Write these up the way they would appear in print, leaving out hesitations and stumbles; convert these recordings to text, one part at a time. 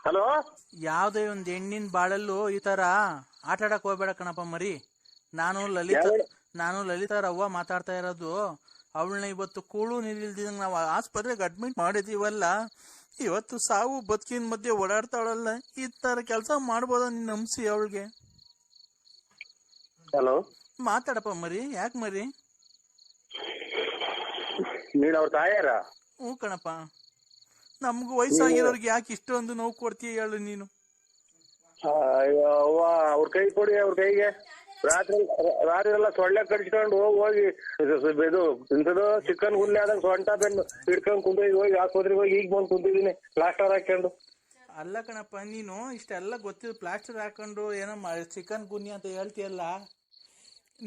Hello. ಯಾವ್ದೇ ಒಂದ್ ಹೆಣ್ಣಿನ ಬಾಳಲ್ಲೂ ಈ ತರ ಆಟ ಆಡಕ್ ಹೋಗ್ಬೇಡ ಕಣಪ್ಪ ಮರಿ. ನಾನು ಲಲಿತಾ ನಾನು ಲಲಿತಾರ ಅವ್ವ ಮಾತಾಡ್ತಾ ಇರೋದು. ಅವಳನ್ನ ಇವತ್ತು ಕೂಳು ನೀರಿಲ್ದಿದಂಗ ನಾವು ಆಸ್ಪತ್ರೆಗೆ ಅಡ್ಮಿಟ್ ಮಾಡಿದೀವಲ್ಲ, ಇವತ್ತು ಸಾವು ಬದುಕಿನ ಮಧ್ಯೆ ಓಡಾಡ್ತಾಳಲ್ಲ, ಈ ತರ ಕೆಲಸ ಮಾಡ್ಬೋದ ನೀನ್ ನಂಬಿಸಿ ಅವಳಿಗೆ? ಹಲೋ, ಮಾತಾಡಪ್ಪ ಮರಿ. ಯಾಕೆ ಮರಿ? ನೀನ್ ಅವ್ರ ತಾಯಾರ? ಹ್ಞೂ ಕಣಪ್ಪ. ನಮ್ಗೂ ವಯಸ್ಸಾಗಿರೋರ್ಗೆ ಯಾಕೆ ಇಷ್ಟೊಂದು ನೋವು ಕೊಡ್ತೀಯ ಹೇಳು ನೀನು? ಅಯ್ಯೋ ಅವ್ವ, ಅವ್ರ ಕೈ ಕೊಡಿ. ಅವ್ರ ಕೈಗೆ ರಾತ್ರಿ ರಾತ್ರಿ ಎಲ್ಲ ಸೊಳ್ಳೆ ಕಡಿಸ್ಕೊಂಡು ಹೋಗಿ ಇದು ಇಂಥದ್ದು ಚಿಕನ್ ಗುಲ್ಲೆ ಆದಂಗ ಸೊಂಟ ಬೆನ್ನು ಹಿಡ್ಕೊಂಡ್ ಕುಂತಿದ್ವಿ. ಹೋಗಿ ಆಸ್ಪತ್ರೆಗೆ ಹೋಗಿ ಈಗ ಬಂದು ಕುಂತಿದ್ದೀನಿ ಪ್ಲಾಸ್ಟರ್ ಹಾಕೊಂಡು. ಅಲ್ಲ ಕಣಪ್ಪ, ನೀನು ಇಷ್ಟೆಲ್ಲ ಗೊತ್ತಿದ್ದು ಪ್ಲಾಸ್ಟರ್ ಹಾಕೊಂಡು ಏನೋ ಚಿಕನ್ ಗುನ್ನಿ ಅಂತ ಹೇಳ್ತೀಯಲ್ಲ,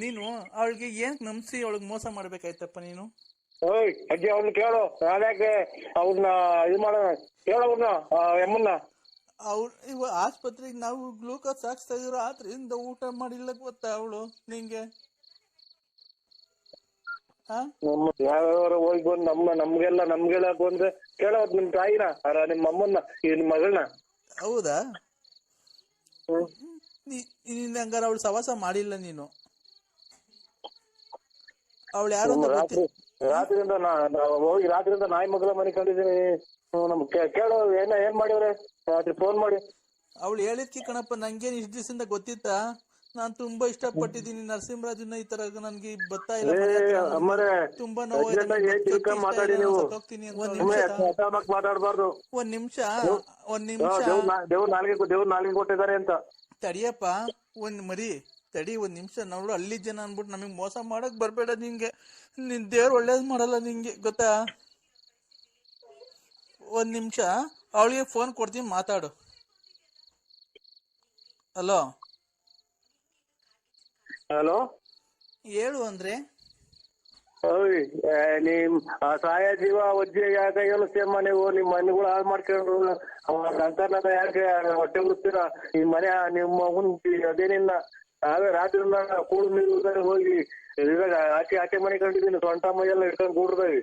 ನೀನು ಅವಳಿಗೆ ಏನ್ ನಂಬಿಸಿ ಅವಳಿಗೆ ಮೋಸ ಮಾಡ್ಬೇಕಾಯ್ತಪ್ಪ ನೀನು? ಓಯ್ ಅಜ್ಜಿ, ಅವ್ರನ್ನ ಕೇಳು. ನಾನ್ಯಾಕೆ ಅವ್ರನ್ನ ಇದು ಮಾಡೋಣ? ಕೇಳು ಅವ್ರನ್ನ, ಎಮ್ಮನ್ನ. ಇವ ಆಸ್ಪತ್ರೆಗೆ ನಾವು ಗ್ಲೂಕೋಸ್ ಹಾಕ್ಸ್ತಾ ಇದ್ರು, ರಾತ್ರಿಯಿಂದ ಊಟ ಮಾಡಿಲ್ಲ ಗೊತ್ತಾ ಅವಳು ನಿಂಗೆ? ಯಾವ್ಯಾವ ಹೋಗಿ ಬಂದು ನಮ್ಗೆಲ್ಲ ಬಂದ್ರೆ ಕೇಳೋದ್ ನಿಮ್ ತಾಯಿನ, ನಿಮ್ಮ ಅಮ್ಮನ್ನ, ನಿಮ್ ಮಗಳನ್ನ. ಹೌದಾ? ನೀನ್ ಹಂಗಾರ ಅವಳು ಸವಾಸ ಮಾಡಿಲ್ಲ ನೀನು? ಅವಳು ಯಾರು ರಾತ್ರಿಯಿಂದ ಹೋಗಿ ರಾತ್ರಿಯಿಂದ ನಾಯಿ ಮಗಳ ಮನೆ ಕಂಡಿದ್ದೀನಿ. ನಮ್ ಕೇಳೋ ಏನ್ ಮಾಡಿವ್ರೆ ರಾತ್ರಿ ಫೋನ್ ಮಾಡಿ. ಅವಳು ಹೇಳಿದ್ಕಿ ಕಣಪ್ಪ, ನಂಗೇನ್ ಇಷ್ಟ ದಿವಸದಿಂದ ಗೊತ್ತಿತ್ತಾ? ನಾನ್ ತುಂಬಾ ಇಷ್ಟಪಟ್ಟಿದ್ದೀನಿ ನರಸಿಂಹರಾಜನ್ನ, ಈ ತರ ನನ್ಗೆ ಬರ್ತಾ ಇಲ್ಲ, ತುಂಬಾ ನೋವು ಮಾತಾಡ್ಬಾರ್ದು. ಒಂದ್ ನಿಮಿಷ ದೇವ್ರ ನಾಲ್ಗೆ ಕೊಟ್ಟಿದ್ದಾರೆ ಅಂತ ತಡಿಯಪ್ಪ. ಒಂದ್ ಮರಿ ತಡಿ, ಒಂದ್ ನಿಮಿಷ. ನೋಡು, ಅಲ್ಲಿ ಜನ ಅನ್ಬಿಟ್ಟು ನಮಗ್ ಮೋಸ ಮಾಡಕ್ ಬರ್ಬೇಡ. ನಿಂಗೆ ನಿನ್ ದೇವ್ರು ಒಳ್ಳೇದ್ ಮಾಡಲ್ಲ ನಿಂಗೆ, ಗೊತ್ತಾ? ಒಂದ್ ನಿಮಿಷ, ಅವಳಿಗೆ ಫೋನ್ ಕೊಡ್ತೀನಿ, ಮಾತಾಡು. ಹಲೋ ಹಲೋ, ಹೇಳು ಅಂದ್ರೆ. ನಿಮ್ ಸಹಾಯ ಜೀವ ಅಜ್ಜಿ ಯಾಕೆ ಹೇಳಿಸ್ತೇಮ್ಮ ನೀವು? ನಿಮ್ ಮನೆಗಳು ಹಾಳು ಮಾಡ್ಕೊಂಡು ಸಂತಾನ ಯಾಕೆ ಹೊಟ್ಟೆ ಬಿಡ್ತೀರಾ? ಈ ಮನೆ ನಿಮ್ಮ ಮಗನ್ ಅದೇನಿಲ್ಲ. ನಾವೇ ರಾತ್ರಿಯಿಂದ ಕೂಡು ನೀರು ಹೋಗಿ ಆಚೆ ಮನೆ ಕಂಡಿದ್ದೀನಿ. ಸೊಂಟ ಮೈಯೆಲ್ಲ ಇಟ್ಕೊಂಡು ಕೂಡ್ದಾಗಿ.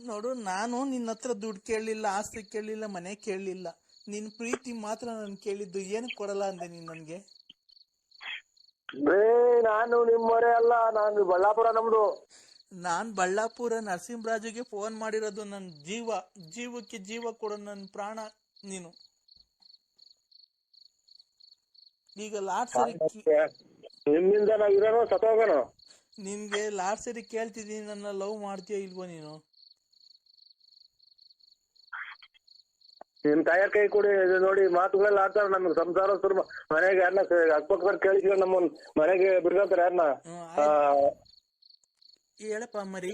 ನೋಡು, ನಾನು ನಿನ್ನ ಹತ್ರ ದುಡ್ಡು ಕೇಳಲಿಲ್ಲ, ಆಸ್ತಿ ಕೇಳಲಿಲ್ಲ, ಮನೆ ಕೇಳಲಿಲ್ಲ. ನಿನ್ ಪ್ರೀತಿ ಮಾತ್ರ ನಾನು ಕೇಳಿದ್ದು. ಏನು ಕೊಡಲ್ಲ ಅಂದೆ ನೀನ್ ನನ್ಗೆ? ನಾನು ನಿಮ್ಮವರೇ ಅಲ್ಲ, ನಾನು ಬಳ್ಳಾಪುರ ನಮ್ದು. ನಾನ್ ಬಳ್ಳಾಪುರ ನರಸಿಂಹರಾಜುಗೆ ಫೋನ್ ಮಾಡಿರೋದು. ನನ್ನ ಜೀವಕ್ಕೆ ಜೀವ ಕೊಡೋ ನನ್ನ ಪ್ರಾಣ ನೀನು. ಈಗ ಲಾಸ್ಟ್ ಸರಿ ನಿಮ್ಮಿಂದ ನಾವ್ ಇರೋನು ಸತ್ತೋಗೋಣ. ನಿನ್ಗೆ ಲಾಸ್ಟ್ ಸರಿ ಕೇಳ್ತಿದ್ದೀನಿ, ನನ್ನ ಲವ್ ಮಾಡ್ತೀಯ ಇಲ್ವೋ ನೀನು? ನಿಮ್ ತಾಯರ್ ಕೈ ಕೊಡಿ. ನೋಡಿ, ಮಾತುಗಳೆಲ್ಲ ಆಡ್ತಾರ. ನಮ್ಗೆ ಸಂಸಾರ ಮನೆಗೆ ಯಾರನ್ನ ಅಕ್ಕಪಕ್ಕದ ಕೇಳಿಸ್ಕೊಂಡು ನಮ್ಮ ಮನೆಗೆ ಬಿಡ್ಕೊಂತಾರೆ ಯಾರನ್ನ. ಹೇಳಪ್ಪ ಮರಿ.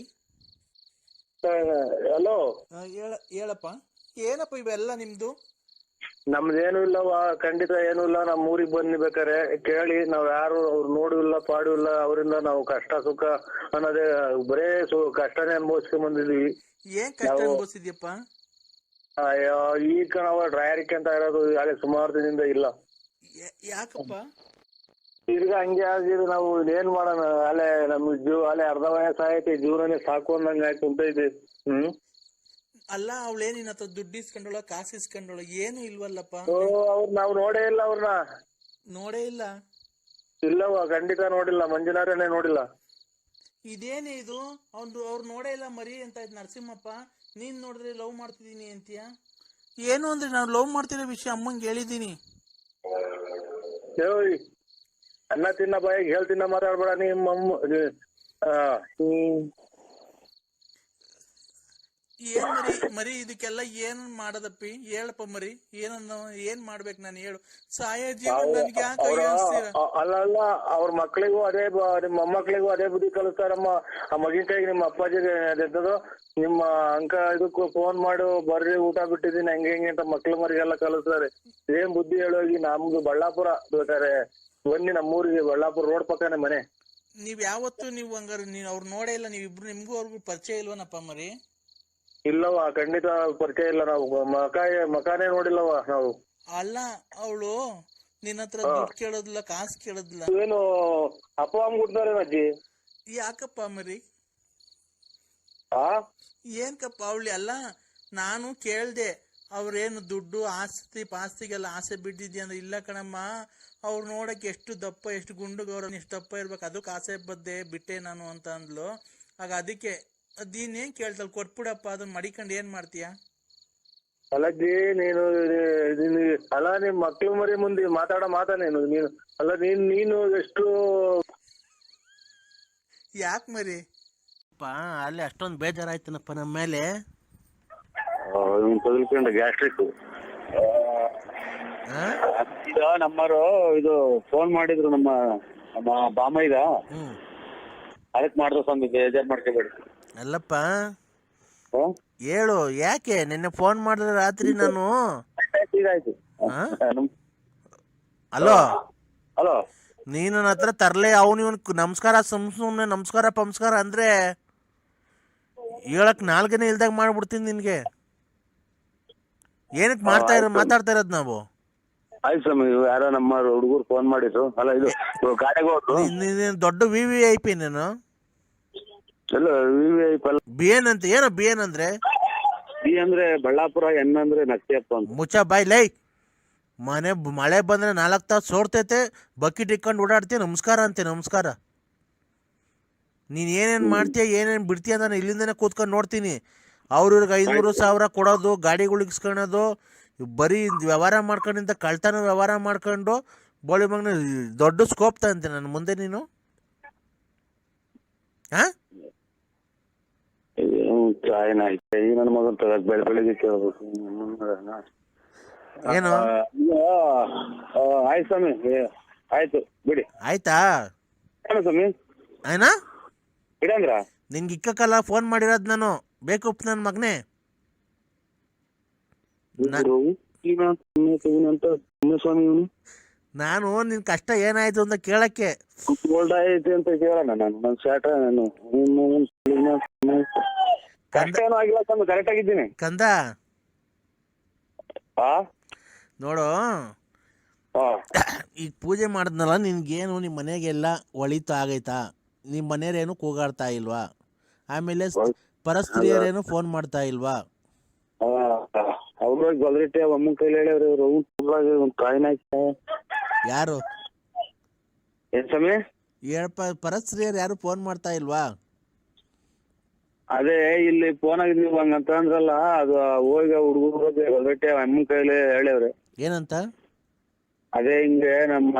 ಹಲೋ, ಹೇಳಪ್ಪ. ಏನಪ್ಪ ಇವೆಲ್ಲ ನಿಮ್ದು? ನಮ್ದೇನು ಇಲ್ಲವ, ಖಂಡಿತ ಏನು ಇಲ್ಲ. ನಮ್ ಊರಿಗೆ ಬಂದು ಬೇಕಾರೆ ಕೇಳಿ. ನಾವ್ ಯಾರು ಅವ್ರು ನೋಡು ಇಲ್ಲ ಪಾಡು ಇಲ್ಲ. ಅವರಿಂದ ನಾವು ಕಷ್ಟ ಸುಖ ಅನ್ನೋದೇ ಬರೇ ಕಷ್ಟನೇ ಅನುಭವಿಸ್ಕೊಂಡ್ ಬಂದಿದೀವಿ. ಏನ್ ಕಷ್ಟ ಅನುಭವಿಸಿದ್ಯಪ್ಪ? ಅಯ್ಯೋ, ಈಗ ನಾವು ಡ್ರೈವರಿಕೆ ಅಂತ ಇರೋದು ಅದೇ ಸುಮಾರು ದಿನದಿಂದ ಇಲ್ಲ. ಯಾಕಪ್ಪ? ತಿರ್ಗ ಹಂಗೆ ಆಗಿದೆ. ನಾವು ಏನ್ ಮಾಡೋಣ? ಅಲ್ಲೇ ನಮ್ ಅಲ್ಲೇ ಅರ್ಧ ವಯಸ್ಸಾಯ್ತು, ಜೀವನನೇ ಸಾಕು ಅಂದಂಗ ಆಯ್ತು ಕುಂತೈತಿ. ಅಲ್ಲ, ಅವಳೇನಿನ ದುಡ್ಡು ಇಸ್ಕೊಂಡೋಳ, ಕಾಸು ಇಸ್ಕೊಂಡೋಳ? ಏನು ಇಲ್ವಲ್ಲಪ್ಪ. ಅವ್ರು ನಾವು ನೋಡೇ ಇಲ್ಲ. ಅವ್ರನ್ನ ನೋಡೇ ಇಲ್ಲ? ಇಲ್ಲವ, ಖಂಡಿತ ನೋಡಿಲ್ಲ. ಮಂಜುನಾಥನೇ ನೋಡಿಲ್ಲ. ಇದೇನೇ ಇದು? ಅವ್ರು ನೋಡೇ ಇಲ್ಲ ಮರಿ ಅಂತ ಇದ್ ನರಸಿಂಹಪ್ಪ. ನೀನ್ ನೋಡಿದ್ರೆ ಲವ್ ಮಾಡ್ತಿದೀನಿ ಅಂತೀಯ? ಏನು ಅಂದ್ರೆ ನಾನು ಲವ್ ಮಾಡ್ತಿರೋ ವಿಷಯ ಅಮ್ಮಂಗೆ ಹೇಳಿದೀನಿ. ಅನ್ನ ತಿನ್ನ ಬಾಯಿಗೆ ಹೇಳ್ತಿನ್ನ ಮಾತಾಡ್ಬೇಡ ನಿಮ್ಮ ಏನ್ ಮರಿ ಇದಕ್ಕೆಲ್ಲ ಏನ್ ಮಾಡದಪ್ಪಿ? ಹೇಳಪ್ಪ ಮರಿ, ಏನ್ ಮಾಡ್ಬೇಕು ನಾನು? ಹೇಳು. ಸಾಯ ಜೀವನ ನನ್ಗೆ ಯಾಕೆ ಅನಿಸ್ತೀರ? ಅಲ್ಲ, ಅವ್ರ ಮಕ್ಳಿಗೂ ಅದೇ, ನಿಮ್ಮ ಮೊಮ್ಮಕ್ಳಿಗೂ ಅದೇ ಬುದ್ಧಿ ಕಲಿಸ್ತಾರಮ್ಮ. ಆ ಮಗಿನ ಕೈಗೆ ನಿಮ್ಮ ಅಪ್ಪಾಜಿಗೆ ಅದೆಂತದು ನಿಮ್ಮ ಅಂಕ ಇದಕ್ಕೂ ಫೋನ್ ಮಾಡು, ಬರ್ರಿ ಊಟ ಬಿಟ್ಟಿದ್ದೀನಿ ಹಂಗೆ ಹಿಂಗೆ ಅಂತ ಮಕ್ಳು ಮರಿಗೆಲ್ಲ ಕಲಿಸ್ತಾರೆ. ಏನ್ ಬುದ್ಧಿ ಹೇಳೋಗಿ? ನಮ್ದು ಬಳ್ಳಾಪುರ ಬೇಕಾರೆ ಬನ್ನಿ, ನಮ್ಮೂರಿಗೆ. ಬಳ್ಳಾಪುರ ರೋಡ್ ಪಕ್ಕನೆ ಮನೆ. ನೀವ್ ಯಾವತ್ತು ನೀವು ಹಂಗಾರ ನೀವ್ ಅವ್ರು ನೋಡೇ ಇಲ್ಲ? ನೀವಿಬ್ರು ನಿಮ್ಗೂ ಅವ್ರಿಗೂ ಪರಿಚಯ ಇಲ್ವನಪ್ಪ ಮರಿ? ಇಲ್ಲವ, ಖಂಡಿತ ಪರಿಚಯ ಇಲ್ಲ. ನಾವು ಮಕಾನೇ ನೋಡಿಲ್ಲವ ನಾವು. ಅಲ್ಲ, ಅವಳು ನಿನ್ನ ಹತ್ರ ದುಡ್ಡು ಕೇಳೋದಿಲ್ಲ, ಕಾಸು ಕೇಳೋದಿಲ್ಲ. ಏನು ಅಪ್ಪ ಕೊಡ್ತಾರೆ ಅಜ್ಜಿ? ಯಾಕಪ್ಪ ಮರಿ? ಏನ್ಕಪ್ಪ ಅವಳಿ? ಅಲ್ಲ, ನಾನು ಕೇಳ್ದೆ, ಅವ್ರೇನು ದುಡ್ಡು ಆಸ್ತಿ ಪಾಸ್ತಿಗೆಲ್ಲ ಆಸೆ ಬಿದ್ದಿದ್ಯಾ ಅಂದ್ರೆ ಇಲ್ಲ ಕಣಮ್ಮ. ಅವ್ರು ನೋಡಕ್ಕೆ ಎಷ್ಟು ದಪ್ಪ ಎಷ್ಟು ಗುಂಡುಗವ್ರ ಎಷ್ಟು ದಪ್ಪ ಇರ್ಬೇಕು, ಅದಕ್ಕೆ ಆಸೆ ಬದ್ದೆ ಬಿಟ್ಟೆ ನಾನು ಅಂತ ಅಂದ್ಲು. ಆಗ ಅದಕ್ಕೆ ಅದೇನೇನ್ ಕೇಳ್ತಲ್ ಕೊಟ್ಬಿಡಪ್ಪ, ಅದನ್ನ ಮಡಿಕೊಂಡು ಏನ್ ಮಾಡ್ತೀಯ? ಅಲ್ಲಜ್ಜಿ ನೀನು ಅಲ್ಲ ನಿಮ್ ಮಕ್ಳು ಮರಿ ಮುಂದೆ ಮಾತಾಡೋ ನೀನು ಅಲ್ಲ ನೀನು ಎಷ್ಟು ಯಾಕೆ ಮರಿ ಅಲ್ಲಿ ಅಷ್ಟೊಂದು ಬೇಜಾರಾಯ್ತನಪ್ಪ ನಮ್ಮ ಮೇಲೆ. ತಗಲ್ಕೊಂಡ ಗ್ಯಾಸ್ಟ್ರಿಕ್ ಈಗ ನಮ್ಮರು ಇದು ಫೋನ್ ಮಾಡಿದ್ರು ನಮ್ಮ ನಮ್ಮ ಬಾಮೈದ, ಅದಕ್ಕೆ ಮಾಡ್ದು ಸ್ವಾಮಿ, ಬೇಜಾರ್ ಮಾಡ್ಕೋಬೇಡಿ. ಅಲ್ಲಪ್ಪ ಹೇಳು, ಯಾಕೆ ನಿನ್ನೆ ಫೋನ್ ಮಾಡಿದ್ರೆ ರಾತ್ರಿ ನಾನು ಇದಾಯ್ತು. ಹಲೋ ಹಲೋ, ನೀನು ನನ್ನ ಹತ್ರ ತರಲೆ ಅವನು ಇವನು ನಮಸ್ಕಾರ ಸುಮ್ನೆ ನಮಸ್ಕಾರ ಪಮಸ್ಕಾರ ಅಂದ್ರೆ ಹೇಳಕ್ ನಾಲ್ಕನೇ ಇಲ್ದಾಗ ಮಾಡ್ಬಿಡ್ತೀನಿ ನಿನ್ಗೆ. ಏನಕ್ಕೆ ಮಾತಾಡ್ತಾ ಇರೋದು ನಾವು? ಆಯ್ತು ಸ್ವಾಮಿ, ಯಾರೋ ನಮ್ಮ ಹುಡುಗರು ಫೋನ್ ಮಾಡಿದ್ರು. ಅಲ್ಲ ಇದು ಗಾಡಿಗೆ ಹೋದ್ರು. ದೊಡ್ಡ VVIP ನೀನು. ಎಲ್ಲ VVIP ಅಲ್ಲ. BN ಅಂತ ಏನೋ BN ಅಂದ್ರೆ? ಬಿ ಅಂದ್ರೆ ಬಳ್ಳಾಪುರ, ಎನ್ ಅಂದ್ರೆ ನಕ್ತಿಯಪ್ಪ ಅಂತ. ಮುಚ್ಚ ಬಾಯ್ ಲೈ. ಮಳೆ ಬಂದ್ರೆ 4 ತಾಸು ಸೋರ್ತೈತೆ, ಬಕೆಟ್ ಇಟ್ಕೊಂಡು ಓಡಾಡ್ತೀಯ, ನಮಸ್ಕಾರ ಅಂತೆ ನಮಸ್ಕಾರ. ನೀನ್ ಏನೇನ್ ಮಾಡ್ತೀಯ ಏನೇನ್ ಬಿಡ್ತೀಯ ನಾನು ಇಲ್ಲಿಂದನೇ ಕೂತ್ಕೊಂಡು ನೋಡ್ತೀನಿ. ಅವ್ರಿಗೆ 500,000 ಕೊಡೋದು, ಗಾಡಿಗಳು ಇಸ್ಕೊಳೋದು, ಬರೀ ವ್ಯವಹಾರ ಮಾಡ್ಕೊಂಡಿಂದ ಕಳ್ತನ ವ್ಯವಹಾರ ಮಾಡ್ಕೊಂಡು ಬೋಳಿ ಮಗನ ದೊಡ್ಡ ಸ್ಕೋಪ್ ತಂತೆ ನನ್ನ ಮುಂದೆ ನೀನು. ನನ್ನ ಮಗನ್ ಬೆಳಗ್ಗೆ ಕೇಳ್ಬೇಕು ಏನು? ಆಯ್ತು ಸ್ವಾಮಿ, ಆಯ್ತು ಬಿಡಿ. ಆಯ್ತಾ ಸ್ವಾಮಿ? ಆಯ್ನಾ ಇಡಂದ್ರ ನಿನ್ಗೆ ಇಕ್ಕಕ್ಕಲ್ಲ ಫೋನ್ ಮಾಡಿರೋದು ನಾನು, ಬೇಕು ನನ್ನ ಮಗನೇ. ನಾನು ನಿನ್ ಕಷ್ಟ ಏನಾಯ್ತು ಅಂತ ಕೇಳಕ್ಕೆ ಗೋಲ್ಡ್ ಆಯ್ತು ಅಂತ ಕೇಳೋಣ. ನಾನು ಶಾಟ ನಾನು ಕಷ್ಟ ಏನೂ ಆಗಿಲ್ಲ ಸ್ವಾಮಿ, ಕರೆಕ್ಟ್ ಆಗಿದ್ದೀನಿ ಕಂದ. ನೋಡು, ಈಗ ಪೂಜೆ ಮಾಡಿದ್ನಲ್ಲ, ನಿನ್ಗೇನು ನಿಮ್ಮ ಮನೆಗೆಲ್ಲ ಒಳಿತು ಆಗೈತಾ? ನಿಮ್ಮ ಮನೆಯವ್ರೇನು ಕೂಗಾಡ್ತಾ ಇಲ್ವಾ? ಆಮೇಲೆ ಪರಸ್ತ್ರೀಯರೇನು ಫೋನ್ ಮಾಡ್ತಾ ಇಲ್ವಾ? ಅವ್ರ ಗೊಲ್ರಿಟ್ಟೆ ಅಮ್ಮನ ಕೈಲಿ ಹೇಳಿವ್ರಿ, ಒಂದು ಕಾಯಿನ ಯಾರು ಏನ್ ಸ್ವಾಮಿ? ಪರಸ್ತ್ರೀಯರು ಯಾರು ಫೋನ್ ಮಾಡ್ತಾ ಇಲ್ವಾ? ಅದೇ ಇಲ್ಲಿ ಫೋನ್ ಆಗಿದ್ವಿ ಹಂಗಂತ ಅಂದ್ರಲ್ಲ, ಅದು ಹೋಗಿ ಹುಡುಗರು ಗೊಲ್ರಿಟ್ಟೆ ಅಮ್ಮನ ಕೈಲಿ ಹೇಳವ್ರಿ. ಏನಂತ? ಅದೇ ಹಿಂಗೆ ನಮ್ಮ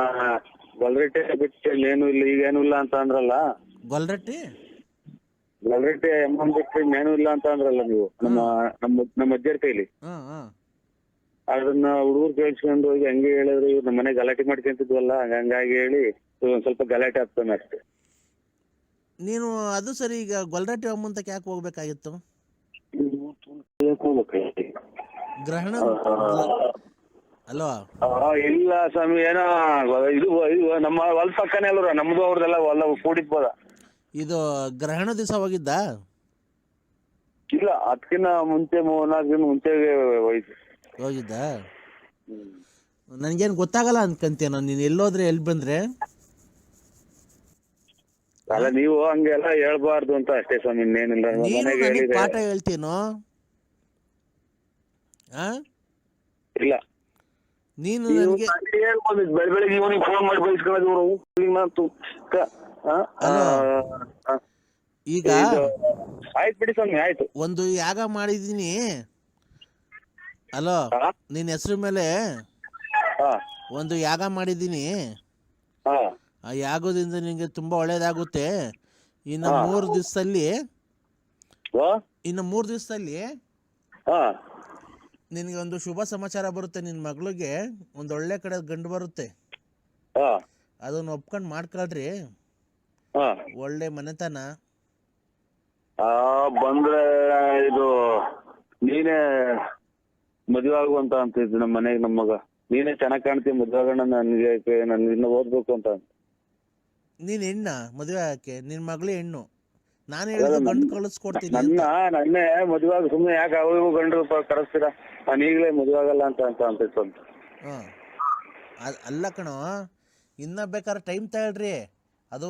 ಗೊಲ್ರಿಟ್ಟೆ ಬಿಟ್ಟು ಏನು ಇಲ್ಲ ಈಗೇನು ಇಲ್ಲ ಅಂತ ಅಂದ್ರಲ್ಲ. ಗೊಲ್ರಟ್ಟಿ ಅಮ್ಮನ್ ಬಿಟ್ಟು ಇನ್ನೇನು ಇಲ್ಲ ಅಂತ ಅಂದ್ರಲ್ಲ ನೀವು ನಮ್ಮ ಅಜ್ಜರ ಕೈಲಿ. ಅದನ್ನ ಹುಡುಗರು ಕೇಳಿಸ್ಕೊಂಡು ಹೋಗಿ ಹಂಗೆ ಹೇಳಿದ್ರು. ಇವ್ರು ನಮ್ಮ ಮನೆ ಗಲಾಟೆ ಮಾಡ್ಕೊಂತಿದ್ವಲ್ಲ, ಹಂಗಾಗಿ ಹೇಳಿ ಒಂದ್ ಸ್ವಲ್ಪ ಗಲಾಟೆ ಆಗ್ತಾನೆ ಅಷ್ಟೇ. ನೀನು ಅದು ಸರಿ, ಈಗ ಗೊಲ್ರಟ್ಟಿ ಅಮ್ಮಂತಕ್ಕೆ ಯಾಕೆ ಹೋಗ್ಬೇಕಾಗಿತ್ತು? ಗ್ರಹಣ ಅಲ್ವಾ? ಇಲ್ಲ ಸ್ವಾಮಿ, ಏನೋ ಇದು ನಮ್ಮ ಹೊಲ ಪಕ್ಕನೇ ಅಲ್ರ, ನಮ್ದು ಅವ್ರದೆಲ್ಲ ಹೊಲ ಕೂಡಿದ್ಬೋದ. ಇದು ಗ್ರಹಣ ದಿವಸ ಹೋಗಿದ್ದ? ಇಲ್ಲ, ಅದಕ್ಕಿಂತ ಮುಂಚೆ 3-4 ದಿನ ಮುಂಚೆ ಹೋಗಿದ್ದ. ನನ್ಗೇನು ಗೊತ್ತಾಗಲ್ಲ ಅನ್ಕಂತೀನ, ನೀನು ಎಲ್ಲೋದ್ರೆ ಎಲ್ಲಿ ಬಂದ್ರೆ. ಅಲ್ಲ, ನೀವು ಹಂಗೆಲ್ಲ ಹೇಳ್ಬಾರ್ದು ಅಂತ ಅಷ್ಟೇ ಸ್ವಾಮಿ, ಇನ್ನೇನಿಲ್ಲ. ಪಾಠ ಹೇಳ್ತೀನೋ? ಇಲ್ಲ, ನೀನು ಬೆಳಗ್ಗೆ ಇವನಿಗೆ ಫೋನ್ ಮಾಡಿ ಬಯಸ್ಕೊಳ್ಳೋದು. ಈಗ ಆಯ್ತು ಬಿಡಿ ಸ್ವಾಮಿ, ಆಯ್ತು. ಒಂದು ಯಾಗ ಮಾಡಿದೀನಿ. ಅಲೋ, ನಿನ್ನ ಹೆಸರು ಮೇಲೆ ಒಂದು ಯಾಗ ಮಾಡಿದೀನಿ. ಆ ಯಾಗದಿಂದ ನಿನಗೆ ತುಂಬಾ ಒಳ್ಳೇದಾಗುತ್ತೆ. ಇನ್ನು 3 ದಿವಸದಲ್ಲಿ ನಿನಗೆ ಒಂದು ಶುಭ ಸಮಾಚಾರ ಬರುತ್ತೆ. ನಿನ್ನ ಮಗಳಿಗೆ ಒಂದು ಒಳ್ಳೆ ಕಡೆ ಗಂಡು ಬರುತ್ತೆ. ಅದನ್ನ ಒಪ್ಕೊಂಡು ಮಾಡ್ಕೊಳ್ರಿ, ಒಳ್ಳೆ ಮನೆತನ. ಬಂದ್ರೆ ಇದು ನೀನೇ ಮದುವೆ ಆಗುವಂತ ಅಂತಿದ್ದು ನಮ್ಮ ಮನೆಗೆ. ನಮ್ಮ ಮಗ ನೀನೇ ಚೆನ್ನಾಗ್ ಕಾಣ್ತೀವಿ, ಮದುವೆ ಆಗೋಣ, ನನ್ಗೆ ಇನ್ನು ಓದ್ಬೇಕು ಅಂತ. ನೀನ್ ಹೆಣ್ಣ ಮದುವೆ ಆಗಕ್ಕೆ? ನಿನ್ ಮಗಳೇ ಹೆಣ್ಣು. ನಾನು ಹೇಳಿದ ಗಂಡು ಕಳಿಸ್ಕೊಡ್ತೀನಿ. ನನ್ನೇ ಮದುವೆ ಆಗ, ಸುಮ್ಮನೆ ಯಾಕೆ ಅವ್ರಿಗೂ ಗಂಡು ಕರೆಸ್ತೀರಾ? ನಾನು ಈಗಲೇ ಮದುವೆ ಆಗಲ್ಲ ಅಂತ ಅಂತಿತ್ತು ಅಂತ. ಅಲ್ಲ ಕಣೋ, ಇನ್ನ ಬೇಕಾದ್ರೆ ಟೈಮ್ ತಗೊಳ್ರಿ. ಅದು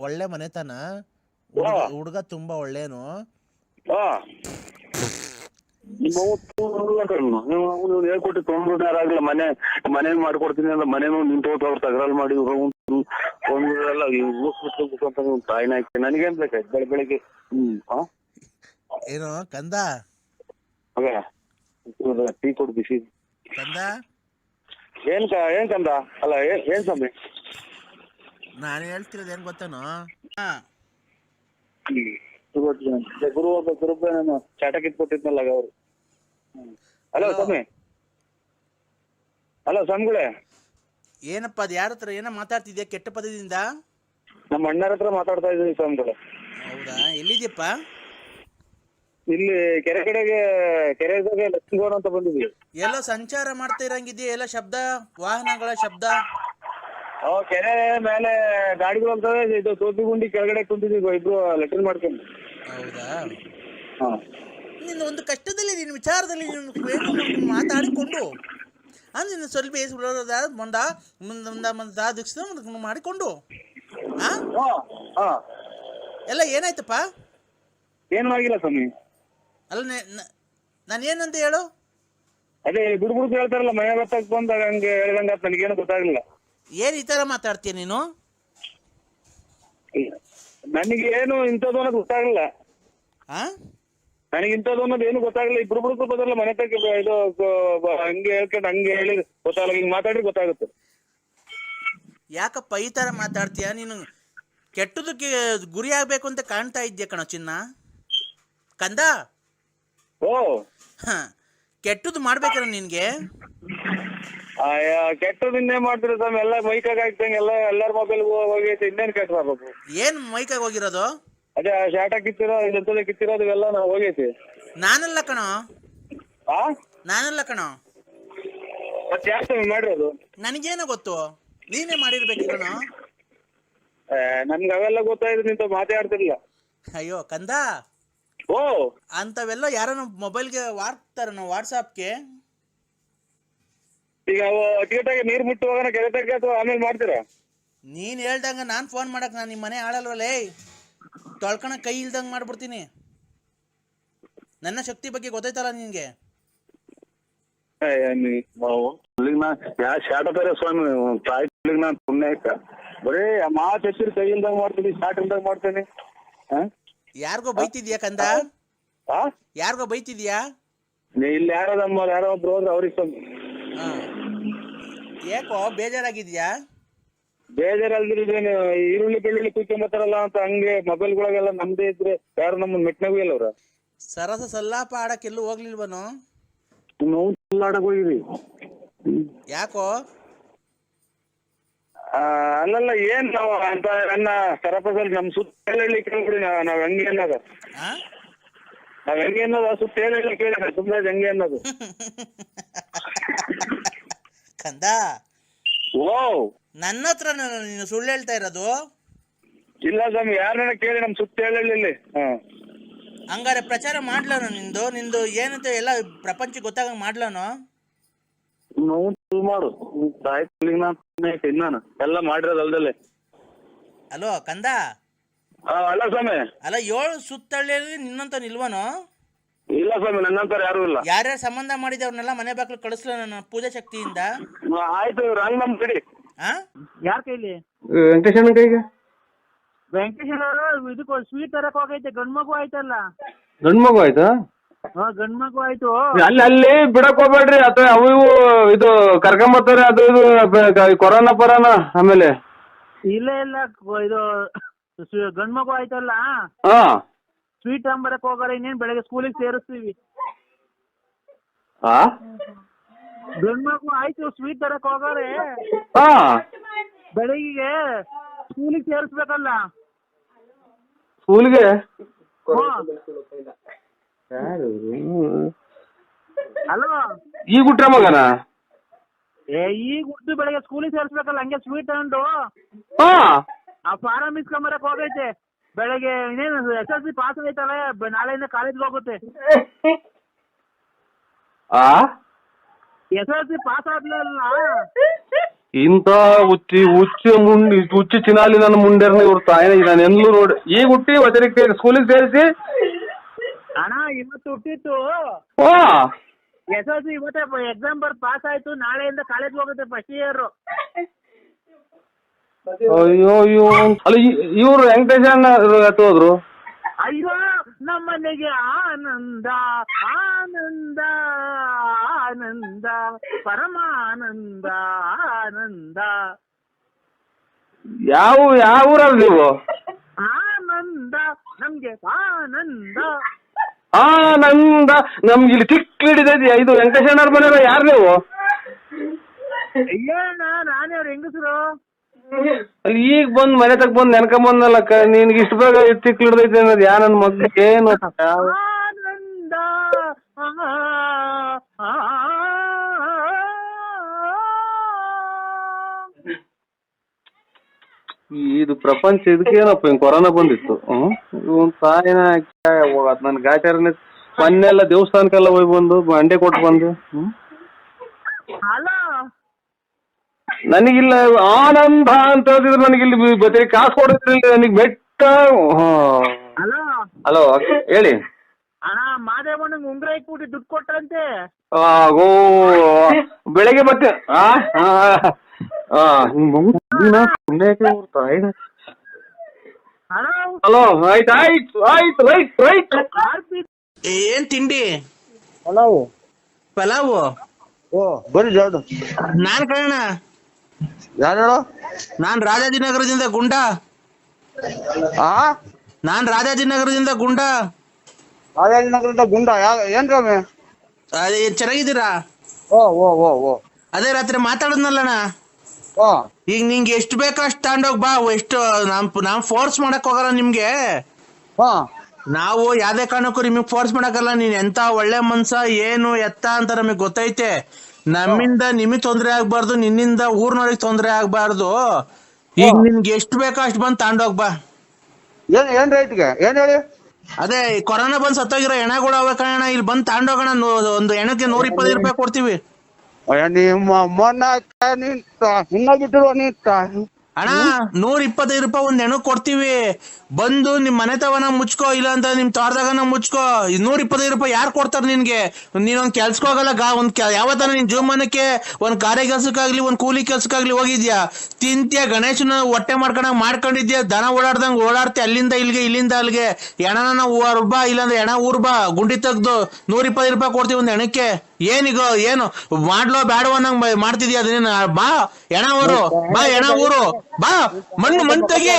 ಒಳ್ಳೆ ಮನೆತನ, ಹುಡುಗ ತುಂಬಾ ಒಳ್ಳೇನು. ನಿಮ್ಮ ಅವ್ನು ಹೇಳ್ಕೊಟ್ಟು ತೊಂದ್ರೆ ಯಾರಾಗ್ಲಿಲ್ಲ ಮನೆ ಮಾಡ್ಕೊಡ್ತೀನಿ ಅಂತ ಮನೇನು ನಿಂತು ಅವ್ರು ತಗರಾಲ್ ಮಾಡಿ ಒಂದು ಎಲ್ಲ ತಾಯಿನ ಹಾಕಿ ನನಗೇನ್ ಬೇಕಾಯ್ತು ಬೆಳಿಗ್ಗೆ ಏನೋ ಕಂದ ಟೀ ಕೊಡು ಬಿಸಿ ಕಂದ. ಏನ್ ಕಂದ ಅಲ್ಲ ಏನ್ ಸ್ವಾಮಿ ನಾನು ಹೇಳ್ತಿರೋದು ಏನ್ ಗೊತ್ತೇನೋ, ಗುರು ಚಾಟ ಕಿತ್ಕೊಟ್ಟಿದ್ನಲ್ಲ ಅವ್ರು. ಹಲೋ ಸ್ವಾಮಿ, ಹಲೋ ಸ್ವಾಮಿಗಳೇ. ಏನಪ್ಪ ಅದು ಯಾರ ಹತ್ರ ಏನೋ ಮಾತಾಡ್ತಿದ್ಯಾ ಕೆಟ್ಟ ಪದದಿಂದ? ನಮ್ಮ ಅಣ್ಣರ ಹತ್ರ ಮಾತಾಡ್ತಾ ಇದ್ದೀನಿ ಸ್ವಾಮಿಗಳೇ. ಹೌದಾ, ಎಲ್ಲಿದ್ಯಪ್ಪ? ಇಲ್ಲಿ ಕೆರೆ ಕಡೆಗೆ ಕೆರೆಗೆ ಲಕ್ಷ್ಮೀಗೌಡ ಅಂತ ಬಂದಿದ್ವಿ. ಎಲ್ಲೋ ಸಂಚಾರ ಮಾಡ್ತಾ ಇರಂಗಿದ್ಯಾ, ಎಲ್ಲ ಶಬ್ದ, ವಾಹನಗಳ ಶಬ್ದ. ಕೆರೆ ಮೇಲೆ ಗಾಡಿಗಳು ಅಂತವೆ, ಇದು ಸೋಪಿ ಗುಂಡಿ ಕೆಳಗಡೆ ಕುಂತಿದ್ವಿ ಇಬ್ರು ಲೆಟರ್ ಮಾಡ್ಕೊಂಡು. ಹೌದಾ, ನಿನ್ನ ಒಂದು ಕಷ್ಟದಲ್ಲಿ ನಿನ್ನ ವಿಚಾರದಲ್ಲಿ ನೀನು ಮಾತಾಡಿಕೊಂಡು ನೀನು ಸ್ವಲ್ಪ ಮುಂದ ಮಾಡಿಕೊಂಡು ಎಲ್ಲ ಏನಾಯ್ತಪ್ಪ? ಏನೂ ಆಗಿಲ್ಲ ಸ್ವಾಮಿ. ಅಲ್ಲ ನಾನು ಏನಂತ ಹೇಳು? ಅದೇ ಗುಡುಗುಡು ಹೇಳ್ತಾರಲ್ಲ ಮನೆ ಗೊತ್ತಾಗ್ ಬಂದಾಗ ಹಂಗೆ ಹೇಳ್ದಂಗ ನನಗೇನು ಗೊತ್ತಾಗ್ಲಿಲ್ಲ. ಏನ್ ಈ ತರ ಮಾತಾಡ್ತೀಯ ನೀನು? ನನಗೇನು ಇಂಥದ್ದು ಅನ್ನೋದು ಗೊತ್ತಾಗ್ಲಿಲ್ಲ. ನನಗೆ ಇಂಥದ್ದು ಅನ್ನೋದು ಏನು ಗೊತ್ತಾಗ್ಲಿಲ್ಲ. ಇಬ್ರು ಬುಡುಕು ಬದಲ್ಲ ಮನೆ ತಕ್ಕ ಇದು ಹಂಗೆ ಹೇಳ್ಕೊಂಡು ಹಂಗೆ ಹೇಳಿ ಗೊತ್ತಾಗಲ್ಲ. ಹಿಂಗ್ ಮಾತಾಡಿ ಗೊತ್ತಾಗುತ್ತೆ. ಯಾಕಪ್ಪ ಈ ತರ ಮಾತಾಡ್ತೀಯ ನೀನು? ಕೆಟ್ಟದಕ್ಕೆ ಗುರಿ ಆಗ್ಬೇಕು ಅಂತ ಕಾಣ್ತಾ ಇದ್ಯಾ ಕಣ ಚಿನ್ನ ಕಂದ. ಓ ಕೆಟ್ಟದ್ದು ಮಾಡ್ಬೇಕಲ್ಲ ನಿನ್ಗೆ? ಕೆಟ್ಟದ್ದು ಇನ್ನೇ ಮಾಡ್ತೀರ ಸ್ವಾಮಿ. ಎಲ್ಲ ಮೈಕಾಗ ಹಾಕ್ತಂಗೆ ಎಲ್ಲಾರ ಮೊಬೈಲ್ ಹೋಗೈತೆ. ಇನ್ನೇನ್ ಕೆಟ್ಟ ಮಾಡ್ಬೇಕು? ಏನ್ ಮೈಕಾಗ ಹೋಗಿರೋದು? ಅದೇ ಶಾಟ ಕಿತ್ತಿರೋ ಎಂತದ ಕಿತ್ತಿರೋದು ಇವೆಲ್ಲ ನಾವು ಹೋಗೈತಿ. ನಾನಲ್ಲ ಕಣೋ, ನಾನಲ್ಲ ಕಣೋ. ಮತ್ತೆ ಯಾಕೆ ಸ್ವಾಮಿ ಮಾಡಿರೋದು? ನನಗೇನೋ ಗೊತ್ತು, ನೀನೇ ಮಾಡಿರ್ಬೇಕು ಕಣೋ. ನನ್ಗೆ ಅವೆಲ್ಲ ಗೊತ್ತಾಯ್ತು, ನಿಂತ ಮಾತಾಡ್ತಿರ್ಲಿಲ್ಲ. ಅಯ್ಯೋ ಕಂದ, ಓ ಅಂತವೆಲ್ಲ ಯಾರನ್ನ ಮೊಬೈಲ್ಗೆ ವಾರ್ತಾರ ವಾಟ್ಸಾಪ್ಗೆ. ಈಗ ಅಟಿಗೆಟಾಗಿ ನೀರ್ ಮುಟ್ಟುವಾಗ ಕೆರೆತಾಗ ಅಥವಾ ಆಮೇಲೆ ಮಾಡ್ತೀರಾ? ನೀನ್ ಹೇಳ್ದಂಗ ನಾನ್ ಫೋನ್ ಮಾಡಕ್ ನಾನು ನಿಮ್ಮ ಮನೆ ಆಳಲ್ವಲ್ಲೇ, ತೊಳ್ಕಣ ಕೈ ಇಲ್ದಂಗ್ ಮಾಡ್ಬಿಡ್ತೀನಿ. ನನ್ನ ಶಕ್ತಿ ಬಗ್ಗೆ ಗೊತ್ತಾಯ್ತಲ್ಲ ನಿನ್ಗೆ. ಶಾಟ ಬೇರೆ ಸ್ವಾಮಿ ತಾಯಿ ನಾನು ಪುಣ್ಯ ಆಯ್ತ. ಬರೀ ಮಾತು ಹೆಚ್ಚಿರಿ ಕೈ ಇಲ್ದಂಗ್ ಮಾಡ್ತೀನಿ, ಶಾಟ್ ಇಲ್ದಂಗ್ ಮಾಡ್ತೀನಿ. ಯಾರಿಗೋ ಬೈತಿದ್ಯಾ ಕಂದ? ಯಾರಿಗೋ ಬೈತಿದ್ಯಾ? ಇಲ್ಲಿ ಯಾರೋ ಒಬ್ರು ಹೋದ್ರೆ ಅವ್ರಿಗೆ ಯಾಕೋ ಬೇಜಾರಾಗಿದ್ಯಾ? ಬೇಜಾರಲ್ದಿರೇನು, ಈರುಳ್ಳಿ ಬೆಳ್ಳುಳ್ಳಿ ಕುಯ್ಕೊಂಬತ್ತಾರಲ್ಲ ಅಂತ ಹಂಗೆ ಮೊಬೈಲ್ಗಳಿಗೆಲ್ಲ ನಮ್ದೇ ಇದ್ರೆ ಯಾರು ನಮ್ಮನ್ನ ಮೆಟ್ನಾಗೂ ಇಲ್ಲ ಅವ್ರ. ಸರಸ ಸಲ್ಲಾಪ ಆಡಕ್ ಎಲ್ಲೂ ಹೋಗ್ಲಿಲ್ವನು? ಆಡಕ್ ಹೋಗಿದ್ವಿ. ಯಾಕೋ? ಅಲ್ಲಲ್ಲ ಏನ್ ನಾವು ಅಂತ ನನ್ನ ಸರಪದಲ್ಲಿ ನಮ್ ಸುತ್ತ ಹೇಳಿ ಕೇಳ್ಬಿಡಿ. ನಾವ್ ಹೆಂಗೆ ಅನ್ನೋದು ನಾವ್ ಹೆಂಗೆ ಅನ್ನೋದು ಸುತ್ತ ಹೇಳಿ ಕೇಳಿ ಸುಮ್ಮನೆ ಹೆಂಗೆ ಅನ್ನೋದು. ಕಂದ, ಓ ನನ್ನ ಹತ್ರ ನೀನು ಸುಳ್ಳು ಹೇಳ್ತಾ ಇರೋದು? ಇಲ್ಲ ಸ್ವಾಮಿ, ಯಾರನ್ನ ಕೇಳಿ ನಮ್ ಸುತ್ತ ಹೇಳಿ. ಹಂಗಾರೆ ಪ್ರಚಾರ ಮಾಡ್ಲಾನು ನಿಂದು ಏನಂತ ಎಲ್ಲ ಪ್ರಪಂಚಕ್ಕೆ ಗೊತ್ತಾಗಂಗ್ ಮಾಡ್ಲಾನು? ಮಾಡು ನಾನು ಎಲ್ಲ ಮಾಡಿರೋದಲ್ದಲ್ಲೇ. ಅಲೋ ಕಂದ. ಅಲ್ಲ ಸ್ವಾಮಿ, ಅಲ್ಲ 7 ಸುತ್ತಳ್ಳಿಯಲ್ಲಿ ನಿನ್ನಂತ ನಿಲ್ವನು? ಇಲ್ಲ ಸ್ವಾಮಿ, ನನ್ನಂತರ ಯಾರು ಇಲ್ಲ. ಯಾರ್ಯಾರು ಸಂಬಂಧ ಮಾಡಿದವ್ರನ್ನೆಲ್ಲ ಮನೆ ಬಾಕ್ಲು ಕಳಿಸ್ಲ ನನ್ನ ಪೂಜಾ ಶಕ್ತಿಯಿಂದ. ಆಯ್ತು, ರಂಗ್ ನಮ್ ಕಡೆ ಯಾರ ಕೈಲಿ? ವೆಂಕಟೇಶನ ಕೈಗೆ. ವೆಂಕಟೇಶ್ ಅವರು ಇದಕ್ಕೆ ಸ್ವೀಟ್ ತರಕ್ ಹೋಗೈತೆ. ಗಂಡ್ ಮಗು ಆಯ್ತಲ್ಲ. ಗಂಡ್ ಮಗು ಆಯ್ತಾ? ಗಂಡ್ ಮಗು ಆಯ್ತು. ಅಲ್ಲಿ ಬಿಡಕ್ ಹೋಗ್ಬೇಡ್ರಿ, ಅಥವಾ ಅವು ಇವು ಇದು ಕರ್ಕೊಂಬರ್ತಾರೆ. ಅದು ಇದು ಕೊರೋನಾ ಪರೋನಾ ಆಮೇಲೆ. ಇಲ್ಲ ಇದು ಗಂಡ್ ಮಗು ಆಯ್ತಲ್ಲ, ಸ್ವೀಟ್ ತಗೊಂಬರಕ್ ಹೋಗಾರ. ಇನ್ನೇನ್ ಬೆಳಗ್ಗೆ ಸ್ಕೂಲಿಗೆ ಸೇರಿಸ್ತೀವಿ. ಗಂಡ್ ಮಗು ಆಯ್ತು, ಸ್ವೀಟ್ ತರಕ್ ಹೋಗಾರೆ. ಬೆಳಗ್ಗೆ ಸ್ಕೂಲಿಗೆ ಸೇರಿಸ್ಬೇಕಲ್ಲ. ಸ್ಕೂಲ್ಗೆ ಅಲ್ವಾ? ಈಗ ಹುಟ್ರ ಮಗನ? ಈಗ ಹುಟ್ಟು ಬೆಳಗ್ಗೆ ಸ್ಕೂಲಿಗೆ ಸೇರಿಸ್ಬೇಕಲ್ಲ. ಹಂಗೆ ಸ್ವೀಟ್ ತಗೊಂಡು ಆ ಫಾರಂ ಇಸ್ಕೊಂಬರಕ್ ಹೋಗೈತೆ. ಬೆಳಗ್ಗೆ ಇನ್ನೇನು SSLC ಪಾಸ್ ಆಗೈತಲ್ಲ, ನಾಳೆಯಿಂದ ಕಾಲೇಜ್ಗೆ ಹೋಗುತ್ತೆ. SSLC ಪಾಸ್ ಆಗ್ಲಿಲ್ಲ. ಇಂತ ಹುಚ್ಚು ಚಿನಾಲಿ ನನ್ನ ಮುಂಡೆರ್ನ ಇವ್ರ ತಾಯಿನ ನಾನು ಎಲ್ಲೂ ನೋಡಿ. ಈಗ ಹುಟ್ಟಿ ವಚನಕ್ಕೆ ಸ್ಕೂಲಿಗೆ ಸೇರಿಸಿ ಅಣ್ಣ ಇವತ್ತು ಹುಟ್ಟಿತ್ತು ಓ SLC ಇವತ್ತೇ ಎಕ್ಸಾಮ್ ಬರ್ದು ಪಾಸ್ ಆಯ್ತು. ನಾಳೆಯಿಂದ ಕಾಲೇಜ್ ಹೋಗುತ್ತೆ ಫಸ್ಟ್ ಇಯರ್. ಅಯ್ಯೋ ಅಯ್ಯೋ ಅಲ್ಲ ಇವ್ರು ವೆಂಕಟೇಶ್ ಅಣ್ಣ ಹೋದ್ರು. ಅಯ್ಯೋ ನಮ್ಮನೆಗೆ ಆನಂದ ಆನಂದ ಆನಂದ ಪರಮಾನಂದ ಆನಂದ. ಯಾವ ಊರಲ್ಲಿ ನೀವು? ಆನಂದ ನಮ್ಗೆ ಆನಂದ. ಆನಂದ ನಮ್ಗೆ ಇಲ್ಲಿ ಚಿಕ್ಕ ಹಿಡಿದೈತಿ. ಇದು ವೆಂಕಟೇಶ್ ಅಣ್ಣವ್ರ ಮನೆ ಯಾರು ನೀವು? ಅಯ್ಯಣ್ಣ ನಾನೇ ಅವ್ರ ಹೆಂಗಸರು. ಅಲ್ಲಿ ಈಗ ಬಂದ್ ಮನೆ ತಗ ಬಂದ್ ನೆನ್ಕೊಂಬಂದಲ್ಲ ನಿನ್ಗೆ ಇಷ್ಟು ಬೇಗ ಚಿಕ್ಕ ಹಿಡ್ದೈತಿ ಅನ್ನೋದು ಯಾ ನನ್ ಮಗ್ಳಿಗೆ ಏನು? ಆನಂದ ಇದು ಪ್ರಪಂಚ ಇದಕ್ಕೇನಪ್ಪ ಹಿಂಗ್ ಕೊರೋನಾ ಬಂದಿತ್ತು. ಇವನ್ ಸಾಯಿನ ನನ್ ಗಾಚಾರನೆ ಮೊನ್ನೆಲ್ಲ ದೇವಸ್ಥಾನಕ್ಕೆಲ್ಲ ಹೋಗಿ ಬಂದು ಅಂಡೆ ಕೊಟ್ಟು ಬಂದು. ಹಲೋ ನನಗಿಲ್ಲ ಆನಂದ ಅಂತ ಹೇಳಿದ್ರೆ ನನಗಿಲ್ಲಿ ಬರೀ ಕಾಸು ಕೊಡೋದ್ರಲ್ಲಿ ನನಗೆ ಬೆಟ್ಟ. ಹಲೋ ಹಲೋ ಹೇಳಿ ಅಣ್ಣ ಮಾದೇವಣ್ಣಂಗ್ ಉಂಗ್ರ ಇಟ್ಬಿಟ್ಟು ದುಡ್ಡು ಕೊಟ್ರಂತೆ. ಓ ಬೆಳಗ್ಗೆ ಮತ್ತೆ ಹಲೋ ಆಯ್ತು ಆಯ್ತು ಆಯ್ತು ರೈಟ್ ರೈಟ್. ಏನ್ ತಿಂಡಿ? ಪಲಾವು. ಪಲಾವು? ಓ ಬರೀ ಜಾಡು. ನಾನ್ ಕಣ ಯಾರು ಹೇಳು? ನಾನ್ ರಾಜಾಜಿನಗರದಿಂದ ಗುಂಡ. ನಾನ್ ರಾಜಾಜಿನಗರದಿಂದ ಗುಂಡ. ರಾಜಾಜಿನಗರದ ಗುಂಡ ಏನ್ ರಮೆ? ಅದೇ ಚೆನ್ನಾಗಿದ್ದೀರಾ? ಓ ಓ ಓ ಓ ಅದೇ ರಾತ್ರಿ ಮಾತಾಡದ್ನಲ್ಲಣ್ಣ. ಓ ಈಗ ನಿಂಗೆ ಎಷ್ಟು ಬೇಕೋ ಅಷ್ಟು ತಗೊಂಡೋಗ್ ಬಾ. ಎಷ್ಟು ನಾವ್ ಫೋರ್ಸ್ ಮಾಡಕ್ ಹೋಗಲ್ಲ ನಿಮ್ಗೆ. ಹಾ ನಾವು ಯಾವ್ದೇ ಕಾರಣಕ್ಕೂ ನಿಮಗ್ ಫೋರ್ಸ್ ಮಾಡಕ್ಕಲ್ಲ. ನೀನ್ ಎಂತ ಒಳ್ಳೆ ಮನ್ಸ ಏನು ಎತ್ತ ಅಂತ ನಮಗ್ ಗೊತ್ತೈತೆ. ನಮ್ಮಿಂದ ನಿಮಗ್ ತೊಂದ್ರೆ ಆಗ್ಬಾರ್ದು, ನಿನ್ನಿಂದ ಊರ್ನವ್ರಿಗೆ ತೊಂದ್ರೆ ಆಗ್ಬಾರ್ದು. ಈಗ ನಿನ್ಗೆ ಎಷ್ಟು ಬೇಕೋ ಅಷ್ಟು ಬಂದ್ ತಗೊಂಡೋಗ್ ಬಾ. ಏನ್ ರೇಟ್ಗೆ ಏನ್ ಹೇಳಿ? ಅದೇ ಕೊರೋನಾ ಬಂದ್ ಸತ್ತೋಗಿರೋ ಹೆಣಗಳು ಅವೆ ಕಣ. ಇಲ್ಲಿ ಬಂದ್ ತಗೊಂಡೋಗೋಣ. ಒಂದು ಹೆಣಕ್ಕೆ 120 ರೂಪಾಯಿ ಕೊಡ್ತೀವಿ. ನಿಮ್ಮ ಮೊನ್ನ ಇನ್ನ ಬಿಟ್ಟಿರುವ ನೀ ಅಣ್ಣ 125 ರೂಪಾಯಿ ಒಂದ್ ಹೆಣಕ್ ಕೊಡ್ತೀವಿ. ಬಂದು ನಿಮ್ ಮನೆ ತವನ ಮುಚ್ಕೋ, ಇಲ್ಲ ಅಂತ ನಿಮ್ ತೋಟದಾಗನ ಮುಚ್ಕೋ. 125 ರೂಪಾಯಿ ಯಾರು ಕೊಡ್ತಾರ ನಿನ್ಗೆ? ನೀನೊಂದ್ ಕೆಲ್ಸಕ್ಕೆ ಹೋಗಲ್ಲ. ಯಾವತ್ತಾನ ನಿನ್ ಜೀವಮಾನಕ್ಕೆ ಒಂದ್ ಕಾರ್ಯ ಕೆಲ್ಸಕ್ಕಾಗ್ಲಿ ಒಂದ್ ಕೂಲಿ ಕೆಲ್ಸಕ್ಕಾಗ್ಲಿ ಹೋಗಿದ್ಯಾ? ತಿಂತ್ಯ ಗಣೇಶನ ಹೊಟ್ಟೆ ಮಾಡ್ಕೊಂಡಿದ್ಯಾ? ದನ ಓಡಾಡ್ದಂಗ್ ಓಡಾಡ್ತಿ ಅಲ್ಲಿಂದ ಇಲ್ಲಿಗೆ ಇಲ್ಲಿಂದ ಅಲ್ಲಿಗೆ. ಹೆಣನ ಬಾ, ಇಲ್ಲಾಂದ್ರೆ ಹೆಣ ಊರ್ ಬಾ. ಗುಂಡಿ ತೆಗ್ದು 120 ರೂಪಾಯಿ ಕೊಡ್ತೀವಿ ಒಂದ್ ಹೆಣಕ್ಕೆ. ಏನೀಗ ಏನು ಮಾಡ್ಲೋ ಬ್ಯಾಡೋ ಅನ್ನಂಗ್ ಮಾಡ್ತಿದ್ಯಾ? ಅದನ್ನ ಬಾ ಹೆಣ ಊರು, ಬಾ ಹೆಣ ಊರು, ಬಾ ಮಣ್ಣು ತೆಗಿ.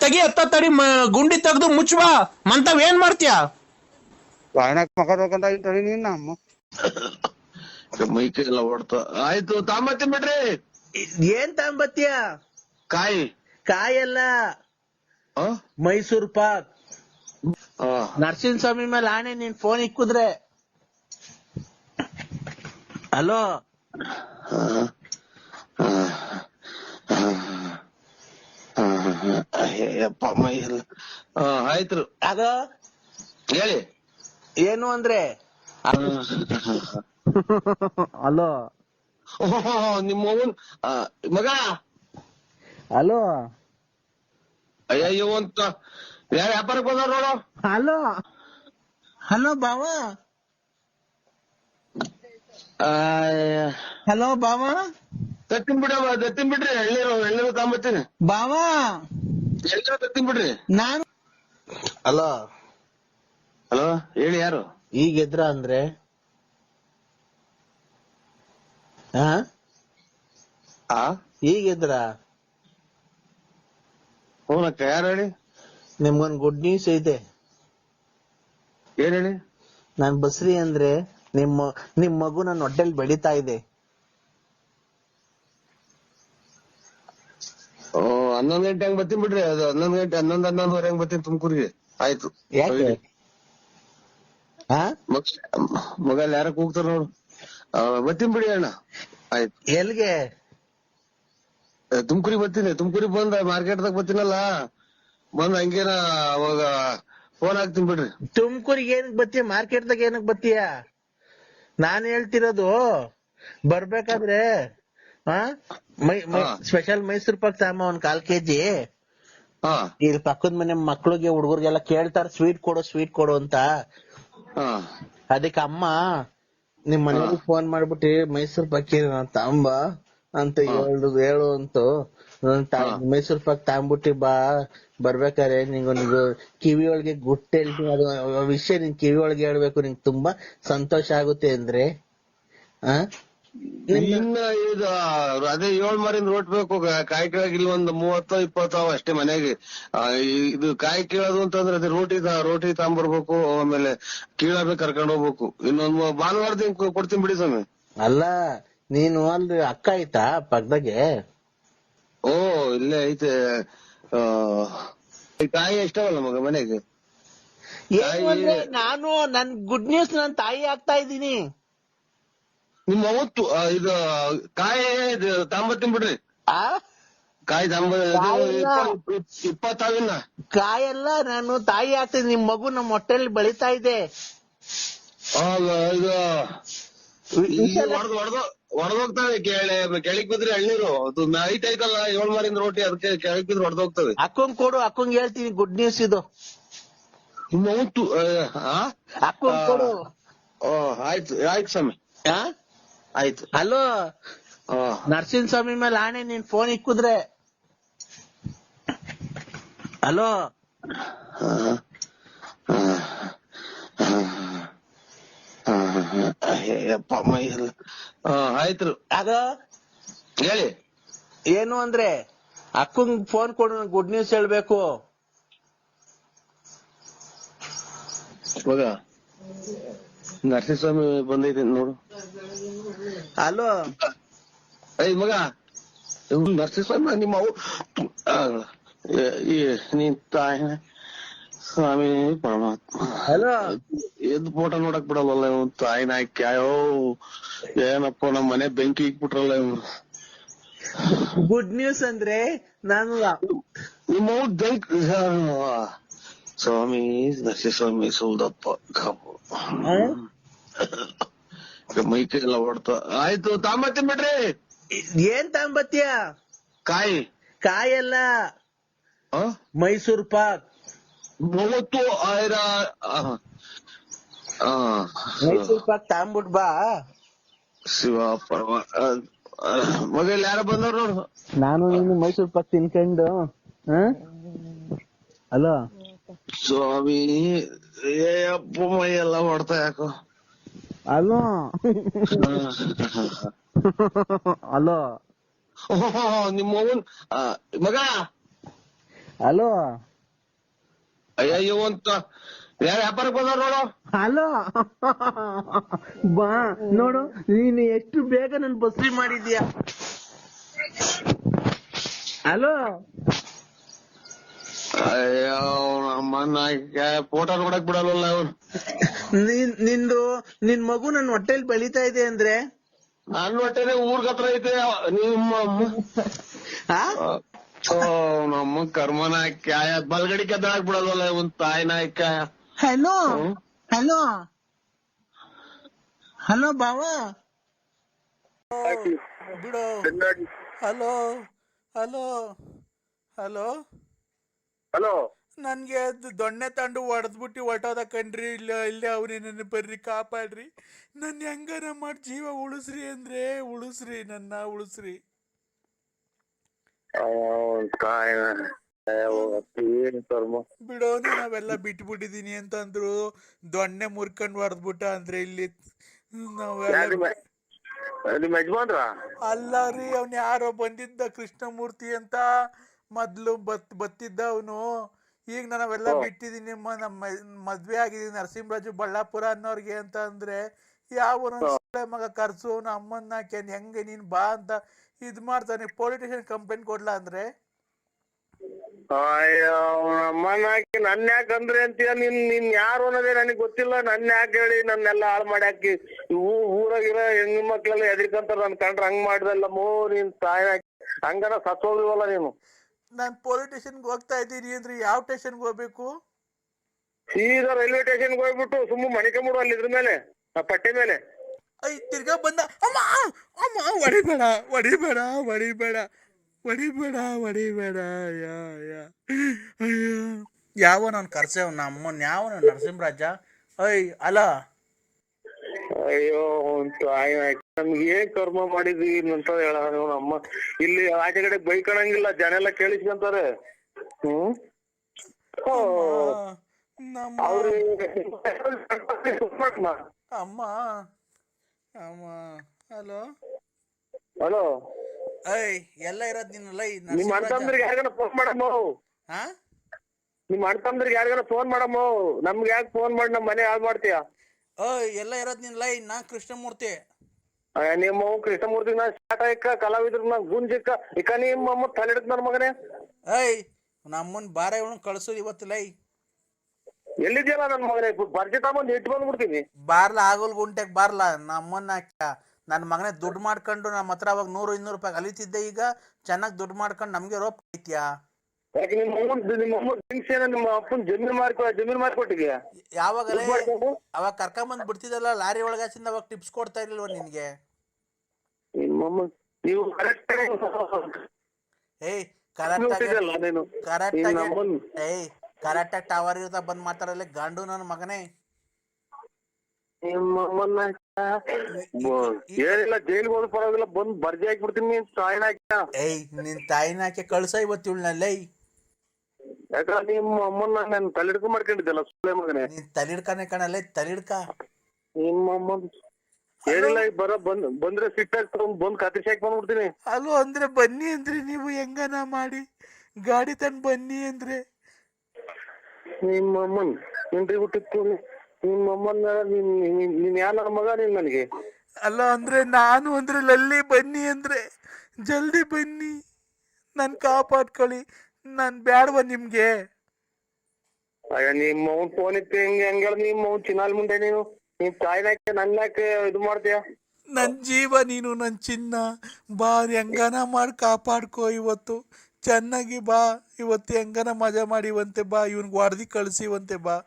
ತೆಗಿ ತಡಿ ಗುಂಡಿ ತೆಗ್ದು ಮುಚ್ಚ ಬಾ. ಮಂತಾವ್ ಏನ್ ಮಾಡ್ತೀಯ? ಮೈಕ್ ಎಲ್ಲ ಓಡ್ತಾ ಆಯ್ತು. ತಾಂಬತ್ತೀನಿ ಬಿಡ್ರಿ. ಏನ್ ತಾಂಬತ್ತೀಯ? ಕಾಯಲ್ಲ, ಮೈಸೂರ್ ಪಾಕ್. ನರಸಿಂಹ ಸ್ವಾಮಿ ಮೇಲೆ ಆಣೆ, ನೀನ್ ಫೋನ್ ಇಕ್ಕುದ್ರೆ. ಹಲೋ ಅಪ್ಪ ಮೈ ಎಲ್ಲ ಆಯ್ತು. ಅದ ಹೇಳಿ ಏನು ಅಂದ್ರೆ ಹಲೋ ನಿಮ್ಮ ಮಗ. ಹಲೋ ಅಯ್ಯೋ ಅಂತ ಯಾರ ವ್ಯಾಪಾರಕ್ಕೆ ಹೋದ ನೋಡು. ಹಲೋ ಹಲೋ ಬಾವ. ಹಲೋ ಬಾವ. ತತ್ತಿನ ಬಿಡ್ರಿ. ಎಳ್ನೀರು ತಗೊಂಬತ್ತೀನಿ ಬಾವ. ಎಳ್ನೀರು ತತ್ತಿನ ಬಿಡ್ರಿ. ನಾನು ಹಲೋ ಹಲೋ ಹೇಳಿ ಯಾರು? ಈಗ ಎದ್ರ ಅಂದ್ರೆ ಈಗ ಎದ್ರ? ಹೂನಕ್ಕ ಯಾರು ಹೇಳಿ? ನಿಮ್ಗೊಂದ್ ಗುಡ್ ನ್ಯೂಸ್ ಐತೆ. ಏನ್ ಹೇಳಿ? ನಾನ್ ಬಸ್ರಿ ಅಂದ್ರೆ ನಿಮ್ ಮಗು ನನ್ನ ಹೊಟ್ಟೆಲ್ ಬೆಳೀತಾ ಇದೆ. 11 ಗಂಟೆ ಹಂಗ್ ಬರ್ತೀನಿ ಬಿಡ್ರಿ. ಅದು 11 ಗಂಟೆ 11:11:30 ಹಂಗ್ ಬರ್ತೀನಿ ತುಮಕೂರಿಗೆ. ಆಯ್ತು. ಯಾಕೆ? ಮಗ ಯಾರ ಕೂಗ್ತಾರ ನೋಡು. ಬರ್ತೀನಿ ಬಿಡಿ ಅಣ್ಣ. ಆಯ್ತು. ಎಲ್ಗೆ? ತುಮಕೂರಿಗೆ ಬರ್ತೀನಿ. ತುಮಕೂರಿಗೆ ಬಂದ ಮಾರ್ಕೆಟ್ದಾಗ ಬರ್ತೀನಲ್ಲ, ಬಂದ್ ಹಂಗೇನ ಅವಾಗ ಫೋನ್ ಹಾಕ್ತೀನಿ ಬಿಡ್ರಿ. ತುಮಕೂರಿಗೆ ಏನಕ್ ಬತ್ತೀಯ? ಮಾರ್ಕೆಟ್ದಾಗ ಏನಕ್ ಬತ್ತೀಯ? ನಾನ್ ಹೇಳ್ತಿರೋದು ಬರ್ಬೇಕಾದ್ರೆ ಸ್ಪೆಷಲ್ ಮೈಸೂರ್ ಪಾಕ್ ತಗೊಂಬ ಒಂದ್ 1/4 kg. ಇಲ್ಲಿ ಪಕ್ಕದ ಮನೆ ಮಕ್ಳಿಗೆ ಹುಡುಗರಿಗೆಲ್ಲ ಕೇಳ್ತಾರ ಸ್ವೀಟ್ ಕೊಡು ಅಂತ. ಹಾ ಅದಕ್ಕೆ ಅಮ್ಮ ನಿಮ್ ಮನೆಗೆ ಫೋನ್ ಮಾಡ್ಬಿಟ್ಟು ಮೈಸೂರ್ ಪಾಕಿ ತಾಂಬ ಅಂತ ಹೇಳು ಅಂತು ಮೈಸೂರ್ ಪಾಕ್ ತಾಂಬಿಟ್ಟಿ ಬರ್ಬೇಕಾರೆ ನಿಂಗೊಂದು ಕಿವಿ ಒಳಗೆ ಗುಟ್ಟು ಹೇಳ್ತೀನಿ, ಅದು ವಿಷಯ ನಿನ್ ಕಿವಿ ಒಳಗೆ ಹೇಳ್ಬೇಕು, ನಿಂಗೆ ತುಂಬಾ ಸಂತೋಷ ಆಗುತ್ತೆ ಅಂದ್ರೆ ಇನ್ನ ಇದು ಅದೇ 7 ಮಾರಿಂದ ರೋಟ್ ಬೇಕು. ಕಾಯಿ ಕೀಳಕ್ ಇಲ್ಲಿ ಒಂದು 30-20 ಅವ ಅಷ್ಟೇ ಮನೆಗೆ. ಇದು ಕಾಯಿ ಕೀಳೋದು ಅಂತಂದ್ರೆ ಅದೇ ರೋಟಿ ತಗೊಂಬರ್ಬೇಕು, ಆಮೇಲೆ ಕೀಳಬೇಕು, ಕರ್ಕೊಂಡ್ ಹೋಗ್ಬೇಕು. ಇನ್ನೊಂದು ಭಾನುವಾರದಿಂದ ಕೊಡ್ತೀನಿ ಬಿಡಿ ಸ್ವಾಮಿ. ಅಲ್ಲ ನೀನು ಅಲ್ಲಿ ಅಕ್ಕ ಆಯ್ತಾ ಪಕ್ಕದಾಗೆ? ಓ ಇಲ್ಲೇ ಐತೆ. ಕಾಯಿ ಎಷ್ಟವಲ್ಲ ಮಗ ಮನೆಗೆ? ನಾನು ನನ್ ಗುಡ್ ನ್ಯೂಸ್ ನನ್ ತಾಯಿ ಆಗ್ತಾ ಇದ್ದೀನಿ. ನಿಮ್ಮ ಅವತ್ತು ಇದು ಕಾಯಿ ತಾಂಬತ್ತೀನಿ ಬಿಡ್ರಿ. ಕಾಯಿ 20 ಕಾಯಲ್ಲ, ನಾನು ತಾಯಿ ಆಗ್ತೀನಿ. ನಿಮ್ ಮಗು ನಮ್ಮ ಹೊಟ್ಟೆಲಿ ಬೆಳಿತಾ ಇದೆ. ಹೊಡೆದೋಗ್ತವೆ. ಕೆಳಗ್ ಬಿದ್ರೆ ಎಳ್ನೀರು ಅದು ನೈಟ್ ಐತಲ್ಲ 7 ಮಾರಿಂದ ರೋಟಿ, ಅದಕ್ಕೆ ಕೆಳಗ್ ಬಿದ್ರೆ ಹೊಡೆದೋಗ್ತವೆ. ಅಕ್ಕಂಗ್ ಕೊಡು, ಅಕ್ಕಂಗ್ ಹೇಳ್ತೀನಿ ಗುಡ್ ನ್ಯೂಸ್ ಇದು. ನಿಮ್ಮ ಅವತ್ತು ಅಕ್ಕಂಗ್ ಕೊಡು. ಆಯ್ತು ಸ್ವಾಮಿ, ಆಯ್ತು. ಹಲೋ ನರಸಿಂಹ ಸ್ವಾಮಿ ಮೇಲೆ ಆಣೆ, ನೀನ್ ಫೋನ್ ಇಕ್ಕುದ್ರೆ. ಹಲೋ ಆಯ್ತು. ಅದು ಹೇಳಿ ಏನು ಅಂದ್ರೆ ಅಕ್ಕಂಗ್ ಫೋನ್ ಕೊಡು, ಗುಡ್ ನ್ಯೂಸ್ ಹೇಳ್ಬೇಕು. ಮಗ ನರಸಿಂಹಸ್ವಾಮಿ ಬಂದೈತೆ ನೋಡು. ಹಲೋ ಮಗ ನರಸಿಂಹಸ್ವಾಮಿ ನಿಮ್ಮ ನೀನ್ ತಾಯಿ ಸ್ವಾಮಿ ಪರಮಾತ್ಮ. ಹಲೋ ಎದ್ ಫೋಟೋ ನೋಡಕ್ ಬಿಡಲ್ಲ ಇವ್ ತಾಯಿನ ಹಾಕ್ಯಾಯೋ ಏನಪ್ಪ, ನಮ್ ಮನೆ ಬೆಂಕಿ ಇಕ್ಬಿಟ್ರಲ್ಲ ಇವ್ನು. ಗುಡ್ ನ್ಯೂಸ್ ಅಂದ್ರೆ ನಾನು ನಿಮ್ಮ ಬೆಂಕಿ ಸ್ವಾಮಿ ನರಸಿಂಹಸ್ವಾಮಿ ಸುಲ್ದಪ್ಪ ಮೈಕೈ ಎಲ್ಲ ಹೊಡ್ತ. ಆಯ್ತು ತಾಂಬತ್ತೀನಿ ಬಿಡ್ರಿ. ಏನ್ ತಾಂಬತ್ಯ? ಕಾಯಲ್ಲ, ಮೈಸೂರ್ ಪಾಕ್. 30,000 ಮೈಸೂರ್ ಪಾಕ್ ತಾಂಬಿಟ್ ಬಾ. ಶಿವ ಪರಮ ಮಗ ಯಾರ ಬಂದವ್ರು ನೋಡು. ನಾನು ನೀನು ಮೈಸೂರ್ ಪಾಕ್ ತಿನ್ಕೊಂಡು. ಹಲೋ ಸ್ವಾಮಿ ಅಪ್ಪ ಮೈ ಎಲ್ಲ ಹೊಡ್ತಾ ಯಾಕೋ. ಹಲೋ ಹಲೋ ನಿಮ್ಮ ಮಗ. ಹಲೋ ಅಯ್ಯೋ ಅಂತ ಯಾರ ವ್ಯಾಪಾರಕ್ಕೆ ಬಂದವ್ರು ನೋಡು. ಹಲೋ ಬಾ ನೋಡು, ನೀನು ಎಷ್ಟು ಬೇಗ ನನ್ ಬಸ್ರಿ ಮಾಡಿದ್ಯಾ. ಹಲೋ ಅಯ್ಯೋ ನಮ್ಮನ್ನ ಫೋಟೋ ನೋಡಕ್ ಬಿಡಲ್ವಲ್ಲ ಅವ್ರು. ನಿನ್ ಮಗು ನನ್ ಹೊಟ್ಟೆಲ್ ಬೆಳಿತಾ ಇದೆ ಅಂದ್ರೆ ನನ್ನ ಹೊಟ್ಟೆನೆ ಊರ್ಗ ಹತ್ರ ಐತೆ. ನಿಮ್ಮ ನಮ್ಮ ಕರ್ಮನ ಕ್ಯಾಯ ಬಲ್ಗಡಿ ಕೆದ್ದಾಕ್ ಬಿಡಲ್ವಲ್ಲ ಒಂದ್ ತಾಯಿನ ಕ್ಯಾಯ. ಹಲೋ ಹಲೋ ಹಲೋ ಬಾವಾ ಬಿಡು. ಹಲೋ ಹಲೋ ಹಲೋ ಹಲೋ, ನನ್ಗೆ ಅದು ದೊಣ್ಣೆ ತಂಡು ಹೊಡೆದ್ಬಿಟ್ಟು ಹೊಟ್ಟೋದ ಕಣ್ರಿ. ಇಲ್ಲೇ ಅವ್ರಿ ನನ್ನ ಬರ್ರಿ ಕಾಪಾಡ್ರಿ, ನನ್ ಹೆಂಗಾರ ಮಾಡಿ ಜೀವ ಉಳಿಸ್ರಿ ಅಂದ್ರೆ ಉಳಿಸ್ರಿ, ನನ್ನ ಉಳಿಸ್ರಿ. ಬಿಡೋ, ನಾವೆಲ್ಲ ಬಿಟ್ಬಿಟ್ಟಿದೀನಿ ಅಂತಂದ್ರು. ದೊಣ್ಣೆ ಮುರ್ಕೊಂಡ್ ಹೊಡೆದ್ಬಿಟ್ಟ ಅಂದ್ರೆ ಇಲ್ಲಿ ನಾವೆಲ್ಲ. ನಿಮ್ ಯಜಮಾನ್ರ ಅಲ್ಲ ರೀ, ಅವ್ನ್ ಯಾರೋ ಬಂದಿದ್ದ ಕೃಷ್ಣಮೂರ್ತಿ ಅಂತ ಮೊದ್ಲು ಬತ್ತಿದ್ದ ಅವನು. ಈಗ ನಾವೆಲ್ಲ ಬಿಟ್ಟಿದೀನಿ, ನಮ್ಮ ಮದ್ವೆ ಆಗಿದೀನಿ ನರಸಿಂಹರಾಜು ಬಳ್ಳಾಪುರ ಅನ್ನೋರ್ಗೆ ಅಂತ ಅಂದ್ರೆ ಯಾವ ಮಗ ಕರ್ಸು ಅಮ್ಮನ್ನ ಹೆಂಗೆ ನೀನ್ ಬಾ ಅಂತ ಇದ್ ಮಾಡ್ತಾನೆ. ಪೊಲೀಸ್ ಸ್ಟೇಷನ್ ಕಂಪ್ಲೇಂಟ್ ಕೊಡ್ಲಾ ಅಂದ್ರೆ ಅಮ್ಮನ ಹಾಕಿ ನನ್ನ ಯಾಕಂದ್ರೆ ಅಂತೀಯ? ನಿನ್ ಯಾರು ಅನ್ನೋದೇ ನನಗ್ ಗೊತ್ತಿಲ್ಲ. ನನ್ನ ಯಾಕೆ ಹೇಳಿ ನನ್ನೆಲ್ಲ ಹಾಳು ಮಾಡಿ ಹಾಕಿ ಊರಾಗಿರೋ ಹೆಣ್ಣು ಮಕ್ಳೆಲ್ಲ ಎದ್ರಿಕಂತಾರ. ನನ್ ಕಂಡ್ರೆ ಹಂಗ್ ಮಾಡಿದಲ್ಲ ನೀನ್ ತಾಯಿ ಹಂಗನ ಸತ್ತೋಗ್ಲಿವಲ್ಲ ನೀನು. ನಾನ್ ಪೊಲೀಸ್ ಸ್ಟೇಷನ್ಗೆ ಹೋಗ್ತಾ ಇದ್ದೀನಿ ಅಂದ್ರೆ ಯಾವ ಸ್ಟೇಷನ್ಗೆ ಹೋಗ್ಬೇಕು? ಸೀದಾ ರೈಲ್ವೆ ಸ್ಟೇಷನ್ಗೆ ಹೋಗ್ಬಿಟ್ಟು ಸುಮ್ಮ ಮಣಿಕೊಂಬಿಡು ಅಲ್ಲಿ ಇದ್ರ ಮೇಲೆ, ಪಟ್ಟೆ ಮೇಲೆ. ತಿರ್ಗಾ ಬಂದ ಅಮ್ಮ ಅಮ್ಮ ಹೊಡಿಬೇಡ ಹೊಡಿಬೇಡ ಹೊಡಿಬೇಡ ಹೊಡಿಬೇಡ ಹೊಡಿಬೇಡ. ಅಯ್ಯೋ ಯಾವ ನಾನು ಕರ್ಸೇವ್ ನಮ್ಮನ್ ಯಾವ ನರಸಿಂಹರಾಜ ಅಯ್ಯ ಅಲ್ಲ ಅಯ್ಯೋ ನಮ್ಗೆ ಏನ್ ಕರ್ಮ ಮಾಡಿದ್ವಿ ಅಂತ ಹೇಳ ಅಮ್ಮ. ಇಲ್ಲಿ ಆಚೆ ಕಡೆ ಬೈಕಣಂಗಿಲ್ಲ, ಜನ ಎಲ್ಲ ಕೇಳಿಸ್ಕೊಂತಾರೆ. ನಮ್ಮ ಅವ್ರು ಅಮ್ಮ ಅಮ್ಮ ಹಲೋ ಹಲೋ, ಅಯ್ಯ ಎಲ್ಲ ಇರೋದ್ ನೀನು ಲೈ ನಿಮ್ ಅಣ್ತಂದ್ರಿಗೆ ಯಾರಿಗಾನ ಫೋನ್ ಮಾಡಮ್ಮ. ಹಾ ನಿಮ್ ಅಣ್ತಂದ್ರಿಗೆ ಯಾರಿಗಾನ ಫೋನ್ ಮಾಡಮ್ಮ. ನಮ್ಗೆ ಯಾಕೆ ಫೋನ್ ಮಾಡಿ ನಮ್ ಮನೆ ಹಾಳು ಮಾಡ್ತೀಯ? ಎಲ್ಲ ಇರೋದ್ ನೀನ್ ಲೈ ನಾ ಕೃಷ್ಣಮೂರ್ತಿ. ನಿಮ್ಮ ಕೃಷ್ಣಮೂರ್ತಿ ನಾ ಶಾಟ ಇಕ್ಕ ಕಲಾವಿದ್ರ ನಾ ಗುಂಜಿಕ್ಕ ಇಕ್ಕ ನಿಮ್ಮ ಅಮ್ಮ ತಲೆ ಹಿಡಿದ್ ನನ್ ಮಗನೇ. ಅಯ್ಯ ನಮ್ಮನ್ ಬಾರ ಇವನು ಕಳ್ಸೋದು ಇವತ್ತು ಲೈ. ಎಲ್ಲಿದ್ಯಲ್ಲ ನನ್ ಮಗನೇ, ಬರ್ಜಿತ ಬಂದು ಇಟ್ಟು ಬಂದ್ಬಿಡ್ತೀನಿ. ಬಾರ್ಲ ಆಗಲ್ ಗುಂಟೆಗ್ ಬಾರ್ಲ ನಮ್ಮನ್ನ ನನ್ನ ಮಗನೇ ದುಡ್ಡು ಮಾಡ್ಕೊಂಡು ನಮ್ಮ ಹತ್ರ ಅವಾಗ 100-200 ರೂಪಾಯಿ ಅಲಿತಿದ್ದೆ. ಈಗ ಚೆನ್ನಾಗಿ ದುಡ್ಡು ಮಾಡ್ಕೊಂಡು ನಮ್ಗೆ ರೋಪ್ ಐತ್ಯಾ? ಯಾಕೆ ನಿಮ್ಮ ದಿನಸೇನ ನಿಮ್ಮ ಅಪ್ಪನ ಜಮೀನು ಮಾರ್ಕೊಟ್ಟಿದ್ಯಾ? ಯಾವಾಗಲೇ ಅವಾಗ ಕರ್ಕೊಂಬಂದ್ ಬಿಡ್ತಿದ್ದಲ್ಲ ಲಾರಿ ಒಳಗಾಚಿಂದ, ಅವಾಗ ಟಿಪ್ಸ್ ಕೊಡ್ತಾ ಇರ್ಲಿಲ್ವ ನಿನ್ಗೆ? ನಿಮ್ಮಮ್ಮ ನೀವು ಏಯ್ ಕರೆಕ್ಟಾಗಿ ಟವರ್ ಇರ್ತಾ ಬಂದ್ ಮಾತಾಡಲ್ಲ ಗಂಡು ನನ್ನ ಮಗನೇ. ನಿಮ್ಮಮ್ಮನ್ನ ಏನಿಲ್ಲ, ಜೈಲಿಗೆ ಹೋದ್ ಪರವಾಗಿಲ್ಲ, ಬಂದ್ ಬರ್ಜಿ ಹಾಕ್ಬಿಡ್ತೀನಿ ತಾಯಿನ ಹಾಕ್ಯ. ಏಯ್ ನಿನ್ ತಾಯಿನ ಹಾಕಿ ಕಳ್ಸ ಇವತ್ತು ಇವಳನ್ನಲ್ಲೇ. ಯಾಕ ನಿಮ್ಮ ಅಮ್ಮನ್ನ ನಾನು ತಲೆಡ್ಕೊಂಡ್ ಮಾಡ್ಕೊಂಡಿದ್ದಲ್ಲ ಸುಳ್ಳೆ ಮಗನೇ. ನೀನ್ ತಲಿಡ್ಕನೆ ಕಣಲ್ಲೇ, ತಲಿಡ್ಕ. ನಿಮ್ಮಮ್ಮ ಏನಿಲ್ಲ, ಬಂದ್ರೆ ಸಿಟ್ಟಾಗ ಬಂದ್ ಕತ್ತಿಸಿ ಹಾಕಿ ಬಂದ್ಬಿಡ್ತೀನಿ. ಅಲ್ಲೋ ಅಂದ್ರೆ ಬನ್ನಿ ಅಂದ್ರೆ ನೀವು ಹೆಂಗನ ಮಾಡಿ ಗಾಡಿ ತಂದ್ ಬನ್ನಿ ಅಂದ್ರೆ ನಿಮ್ಮಮ್ಮನ್ ಇಂಟ್ರಿ ಬಿಟ್ಟಿತ್ತು. ನಿಮ್ಮಮ್ಮನ್ನ ನೀನ್ ಯಾರ ನನ್ನ ಮಗ ನೀನ್ ನನಗೆ? ಅಲ್ಲ ಅಂದ್ರೆ ನಾನು ಅಂದ್ರೆ ಲಲ್ಲಿ ಬನ್ನಿ ಅಂದ್ರೆ ಜಲ್ದಿ ಬನ್ನಿ, ನನ್ ಕಾಪಾಡ್ಕೊಳ್ಳಿ, ನಾನ್ ಬ್ಯಾಡ್ವ ನಿಮ್ಗೆ. ಅಯ್ಯ ನಿಮ್ಮ ಅವ್ನ್ ಫೋನ್ ಇತ್ತು ಹಂಗೆ ನಿಮ್ಮ ಅವ್ನ್ ಚಿನ್ನಾಲ್ ಮುಂದೆ ನೀನು ನಿಮ್ ತಾಯಿನಾಕೆ ನನ್ನಾಕೆ ಇದು ಮಾಡ್ತೀಯ? ನನ್ ಜೀವ ನೀನು, ನನ್ ಚಿನ್ನ. ಬಾ ಹೆಂಗನ ಮಾಡಿ ಕಾಪಾಡ್ಕೋ ಇವತ್ತು, ಚೆನ್ನಾಗಿ ಬಾ ಇವತ್ತು, ಹೆಂಗನ ಮಜಾ ಮಾಡಿವಂತೆ ಬಾ, ಇವನ್ಗೆ ಹೊಡೆದಿ ಕಳ್ಸಿವಂತೆ ಬಾ.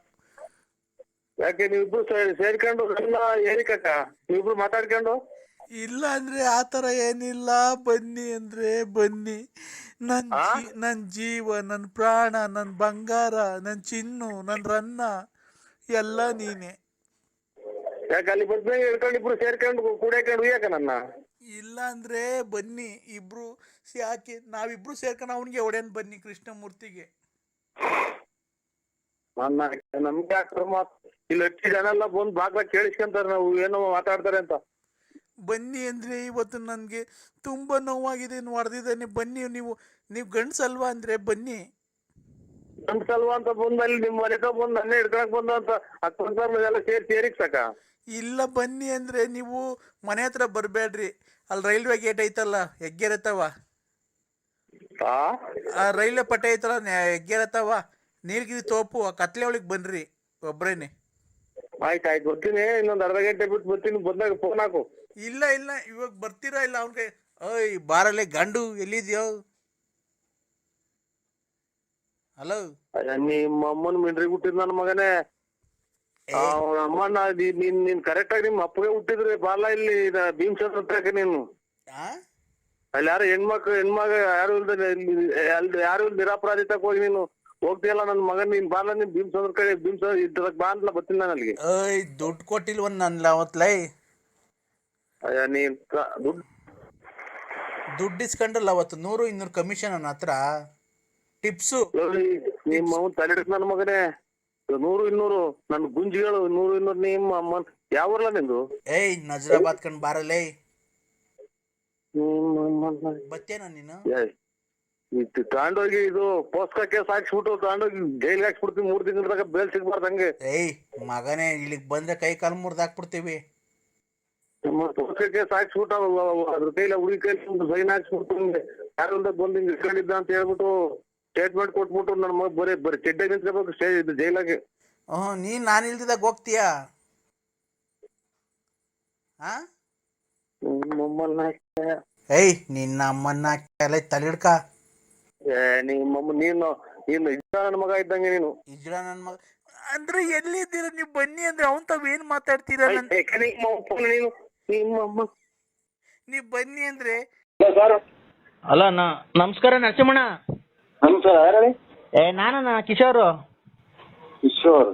ಯಾಕೆ ನೀವಿಬ್ರು ಸೇರ್ಕೊಂಡು ಎಲ್ಲ ಏರಿಕಕ್ಕ ನೀವಿಬ್ರು ಮಾತಾಡ್ಕೊಂಡು? ಇಲ್ಲ ಅಂದ್ರೆ ಆತರ ಏನಿಲ್ಲ, ಬನ್ನಿ ಅಂದ್ರೆ ಬನ್ನಿ. ನನ್ ಜೀವ, ನನ್ ಪ್ರಾಣ, ನನ್ ಬಂಗಾರ, ನನ್ ಚಿನ್ನು, ನನ್ ರನ್ನ ಎಲ್ಲ ನೀನೆ. ಯಾಕೆ ಅಲ್ಲಿ ಬಂದ್ಮೇಲೆ ಹಿಡ್ಕೊಂಡು ಇಬ್ರು ಸೇರ್ಕೊಂಡು ಕೂಡಾಕೊಂಡು ಯಾಕ ನನ್ನ? ಇಲ್ಲ ಅಂದ್ರೆ ಬನ್ನಿ ಇಬ್ರು, ಯಾಕೆ ನಾವಿಬ್ರು ಸೇರ್ಕೊಂಡು ಅವನಿಗೆ ಹೊಡೆನ್ ಬನ್ನಿ ಕೃಷ್ಣಮೂರ್ತಿಗೆ. ನಮ್ಗೆ ಯಾಕೆ ಇಲ್ಲಿ ಹೆಚ್ಚು ಜನ ಎಲ್ಲ ಬಂದ್ ಬಾಗ್ಲ ಕೇಳಿಸ್ಕೊಂತಾರೆ ನಾವು ಏನೋ ಮಾತಾಡ್ತಾರೆ ಅಂತ. ಬನ್ನಿ ಅಂದ್ರೆ ಇವತ್ತು ನನ್ಗೆ ತುಂಬಾ ನೋವಾಗಿದೆ, ಹೊಡೆದಿದ್ದಾನೆ. ಬನ್ನಿ, ನೀವು ಗಂಡ್ಸಲ್ವಾ ಅಂದ್ರೆ ಬನ್ನಿ. ಗಂಡ್ಸಲ್ವಾ ಅಂತ ಬಂದಲ್ಲಿ ನಿಮ್ ಮನೆ ಬಂದ್ ನನ್ನೇ ಹಿಡ್ಕೊಳಕ್ ಬಂದ ಅಂತ ಅಕ್ಕಲ್ಲ ಸೇರಿಕ್ ಸಾಕ? ಇಲ್ಲ ಬನ್ನಿ ಅಂದ್ರೆ ನೀವು ಮನೆ ಹತ್ರ ಬರ್ಬೇಡ್ರಿ, ಅಲ್ಲಿ ರೈಲ್ವೆ ಗೇಟ್ ಐತಲ್ಲ, ಹೆಗ್ಗೆರತ್ತವ, ಆ ರೈಲ್ವೆ ಪಟ್ಟೆ ಐತಲ್ಲ, ಹೆಗ್ಗೆರತ್ತವ, ನೀಲ್ಗಿರಿ ತೋಪು, ಆ ಕತ್ಲೆ ಒಳಗ್ ಬನ್ರಿ ಒಬ್ರೇನೆ. ಆಯ್ತಾಯ್ತು ಬರ್ತೀನಿ, ಇನ್ನೊಂದ್ ಅರ್ಧ ಗಂಟೆ ಬಿಟ್ಟು ಬರ್ತೀನಿ, ಬಂದಾಗ ಫೋನ್ ಹಾಕು. ಇಲ್ಲ ಇವಾಗ ಬರ್ತೀರಾ ಇಲ್ಲ ಅವನ್ಗೆ? ಓಯ್ ಬಾರಲ್ಲೇ ಗಂಡು, ಎಲ್ಲಿದ್ಯೋ? ಹಲೋ, ನಿಮ್ಮ ಅಮ್ಮನ್ ಮಿಂಡ್ರಿ ಹುಟ್ಟಿದ್ ನನ್ನ ಮಗನೇ. ಅಮ್ಮನ ನೀನ್ ಕರೆಕ್ಟ್ ಆಗಿ ನಿಮ್ಮ ಅಪ್ಪಗೆ ಹುಟ್ಟಿದ್ರೆ ಬಾಲ ಇಲ್ಲಿ ಭೀಮಚಂದ್ರ ನೀನು. ಅಲ್ಲಿ ಯಾರು ಹೆಣ್ಮಗ ಯಾರು ನಿರಾಪರಾಧಿ ತಕ ಹೋಗಿ ನೀನು ಹೋಗ್ತೀಯಲ್ಲ ನನ್ ಮಗನ್, ನೀನ್ ಬಾಲ ನೀನ್ ಭೀಮಚಂದ್ರ ಕಡೆ ಇದ್ರಾಗ ಬಾ ಅಂತ ಬರ್ತೀನಿ ನಾನು ಅಲ್ಲಿಗೆ. ದುಡ್ಡು ಕೊಟ್ಟಿಲ್ವ ನನ್ಲ ಅವತ್ಲೈ? ಅಯ್ಯ ನೀನ್ ದುಡ್ಡು ಇಸ್ಕೊಂಡ್ರಲ್ಲ ಅವತ್ತು 100-200 ಕಮಿಷನ್ ನನ್ನ ಹತ್ರ ಟಿಪ್ಸು. ನಿಮ್ಮ ಅವ್ನು ತಲೆಡಿಸ್ ನನ್ನ ಮಗನೇ. 100-200 ನನ್ ಗುಂಜಿಗಳು 100-200 ನಿಮ್ಮ ಅಮ್ಮ ಯಾವಲ್ಲ ನಿಂದು? ಏಯ್ ನಜರಾಬಾದ್ ಕಂಡ್ ಬಾರಲೇ. ಬತ್ತೇನ ನೀನು? ತಗೊಂಡೋಗಿ ಇದು ಪೋಸ್ಕ ಕೇಸ್ ಹಾಕ್ಸ್ಬಿಟ್ಟು ತಗೊಂಡೋಗಿ ಜೈಲ್ಗೆ ಹಾಕ್ಸ್ಬಿಡ್ತೀವಿ, 3 ತಿಂಗಳದಾಗ ಬೇಲ್ ಸಿಗ್ಬಾರ್ದು ಹಂಗೆ. ಏಯ್ ಮಗನೇ, ಇಲ್ಲಿಗ್ ಬಂದ್ರೆ ಕೈ ಕಾಲು ಮುರ್ದು ಹಾಕ್ಬಿಡ್ತೀವಿ. ಪೋಸ್ಕ ಕೇಸ್ ಹಾಕ್ಸ್ಬಿಟ್ಟು ಅದ್ರ ಕೈಲ ಹುಡುಗಿ ಕೈಲಿ ಸೈನ್ ಹಾಕ್ಸ್ಬಿಟ್ಟು ಯಾರು ಬಂದು ಹಿಂಗ್ ಇಟ್ಕೊಂಡಿದ್ದ ಅಂತ ಹೇಳ್ಬಿಟ್ಟು ಸ್ಟೇಟ್ಮೆಂಟ್ ಕೊಟ್ಬಿಟ್ಟು ನನ್ನ ಮಗ ಬರೀ ಚೆಡ್ಡಾಗಿ ನಿಂತ್ಕೋಬೇಕು ಇದು ಜೈಲಾಗೆ. ನೀನ್ ನಾನು ಇಲ್ದಿದಾಗ ಹೋಗ್ತೀಯಾ? ಏಯ್ ನಿನ್ನ ಅಮ್ಮನ್ನ ತಲಿಡ್ಕ. ನಿಮ್ಮಮ್ಮ ನೀನು ಇಜ್ಜ ನನ್ನ ಮಗ ಇದ್ದಂಗೆ ನೀನು. ಇಜ್ಜ ನನ್ನ ಮಗ ಅಂದ್ರೆ ಎಲ್ಲಿದ್ದೀರ ನೀವು? ಬನ್ನಿ ಅಂದ್ರೆ ಅವನ್ ತಾವ್ ಏನ್ ಮಾತಾಡ್ತೀರ? ನೀವ್ ಬನ್ನಿ ಅಂದ್ರೆ. ಅಲ್ಲ ನಮಸ್ಕಾರ ನರಸಿಂಹಣ್ಣ. ನಮಸ್ಕಾರ, ನಾನು ಕಿಶೋರ್. ಕಿಶೋರ್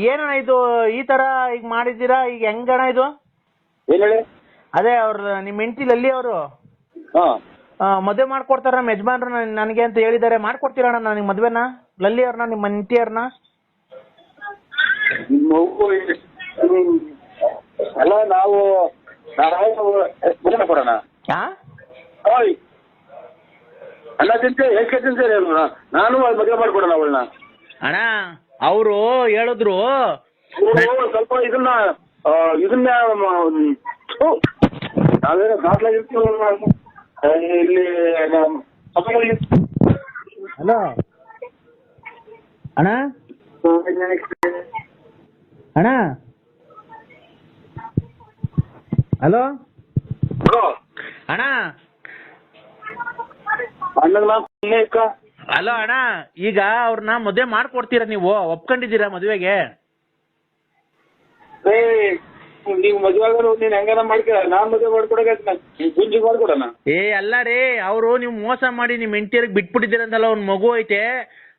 ಏನಣ್ಣ ಇದು ಈ ತರ ಈಗ ಮಾಡಿದ್ದೀರಾ, ಈಗ ಹೆಂಗಣ ಇದು? ಏನ್ ಹೇಳಿ? ಅದೇ ಅವ್ರ ನಿಮ್ ಹೆಂಡತಿ ಲಲ್ಲಿ ಅವರು ಮದುವೆ ಮಾಡ್ಕೊಡ್ತಾರ ನಮ್ಮ ಯಜಮಾನ್ರು ನನಗೆ ಅಂತ ಹೇಳಿದಾರೆ. ಮಾಡ್ಕೊಡ್ತೀರಣ್ಣ ನನಗೆ ಮದ್ವೆನ? ಲಲ್ಲಿ ಅವ್ರನ್ನ, ನಿಮ್ಮ ಹೆಂಡತಿ ಅವ್ರನ್ನ? ಅಲ್ಲ ನಾವು ಕೊಡೋಣ ಅಲ್ಲ ತಿಂತೆ ಎಷ್ಟು ತಿಂತಾರೆ ನಾನು ಮದುವೆ ಮಾಡ್ಕೊಡೋಣ ಅವಳನ್ನ. ಅಣ್ಣ ಅವರು ಹೇಳಿದ್ರು ಸ್ವಲ್ಪ ಇದನ್ನ ನಾವೇನೋ ದಾಖಲಾಗಿರ್ತೀವಿ ಇಲ್ಲಿ. ಹಲೋ ಅಣ್ಣ, ಅಣ್ಣ ಹಲೋ ಅಣ್ಣ, ಹಲೋ ಅಣ್ಣ, ಈಗ ಅವ್ರನ್ನ ಮದುವೆ ಮಾಡ್ಕೊಡ್ತೀರಾ ನೀವು? ಒಪ್ಕೊಂಡಿದ್ದೀರಾ ಮದುವೆಗೆ? ನೀವು ಮದುವೆ ನೀನ್ ಹೆಂಗಾರ ಮಾಡ್ಕೊ, ನಾನ್ ಮದುವೆ ಮಾಡ್ಕೊಡಕ ಗುಂಜಿ ಮಾಡ್ಕೊಡೋಣ. ಅಲ್ಲ ರೀ, ಅವರು ನೀವು ಮೋಸ ಮಾಡಿ ನಿಮ್ ಹೆಂಡತಿಯರಿಗೆ ಬಿಟ್ಬಿಟ್ಟಿದ್ದೀರಂತಲ್ಲ, ಒಂದ್ ಮಗು ಐತೆ,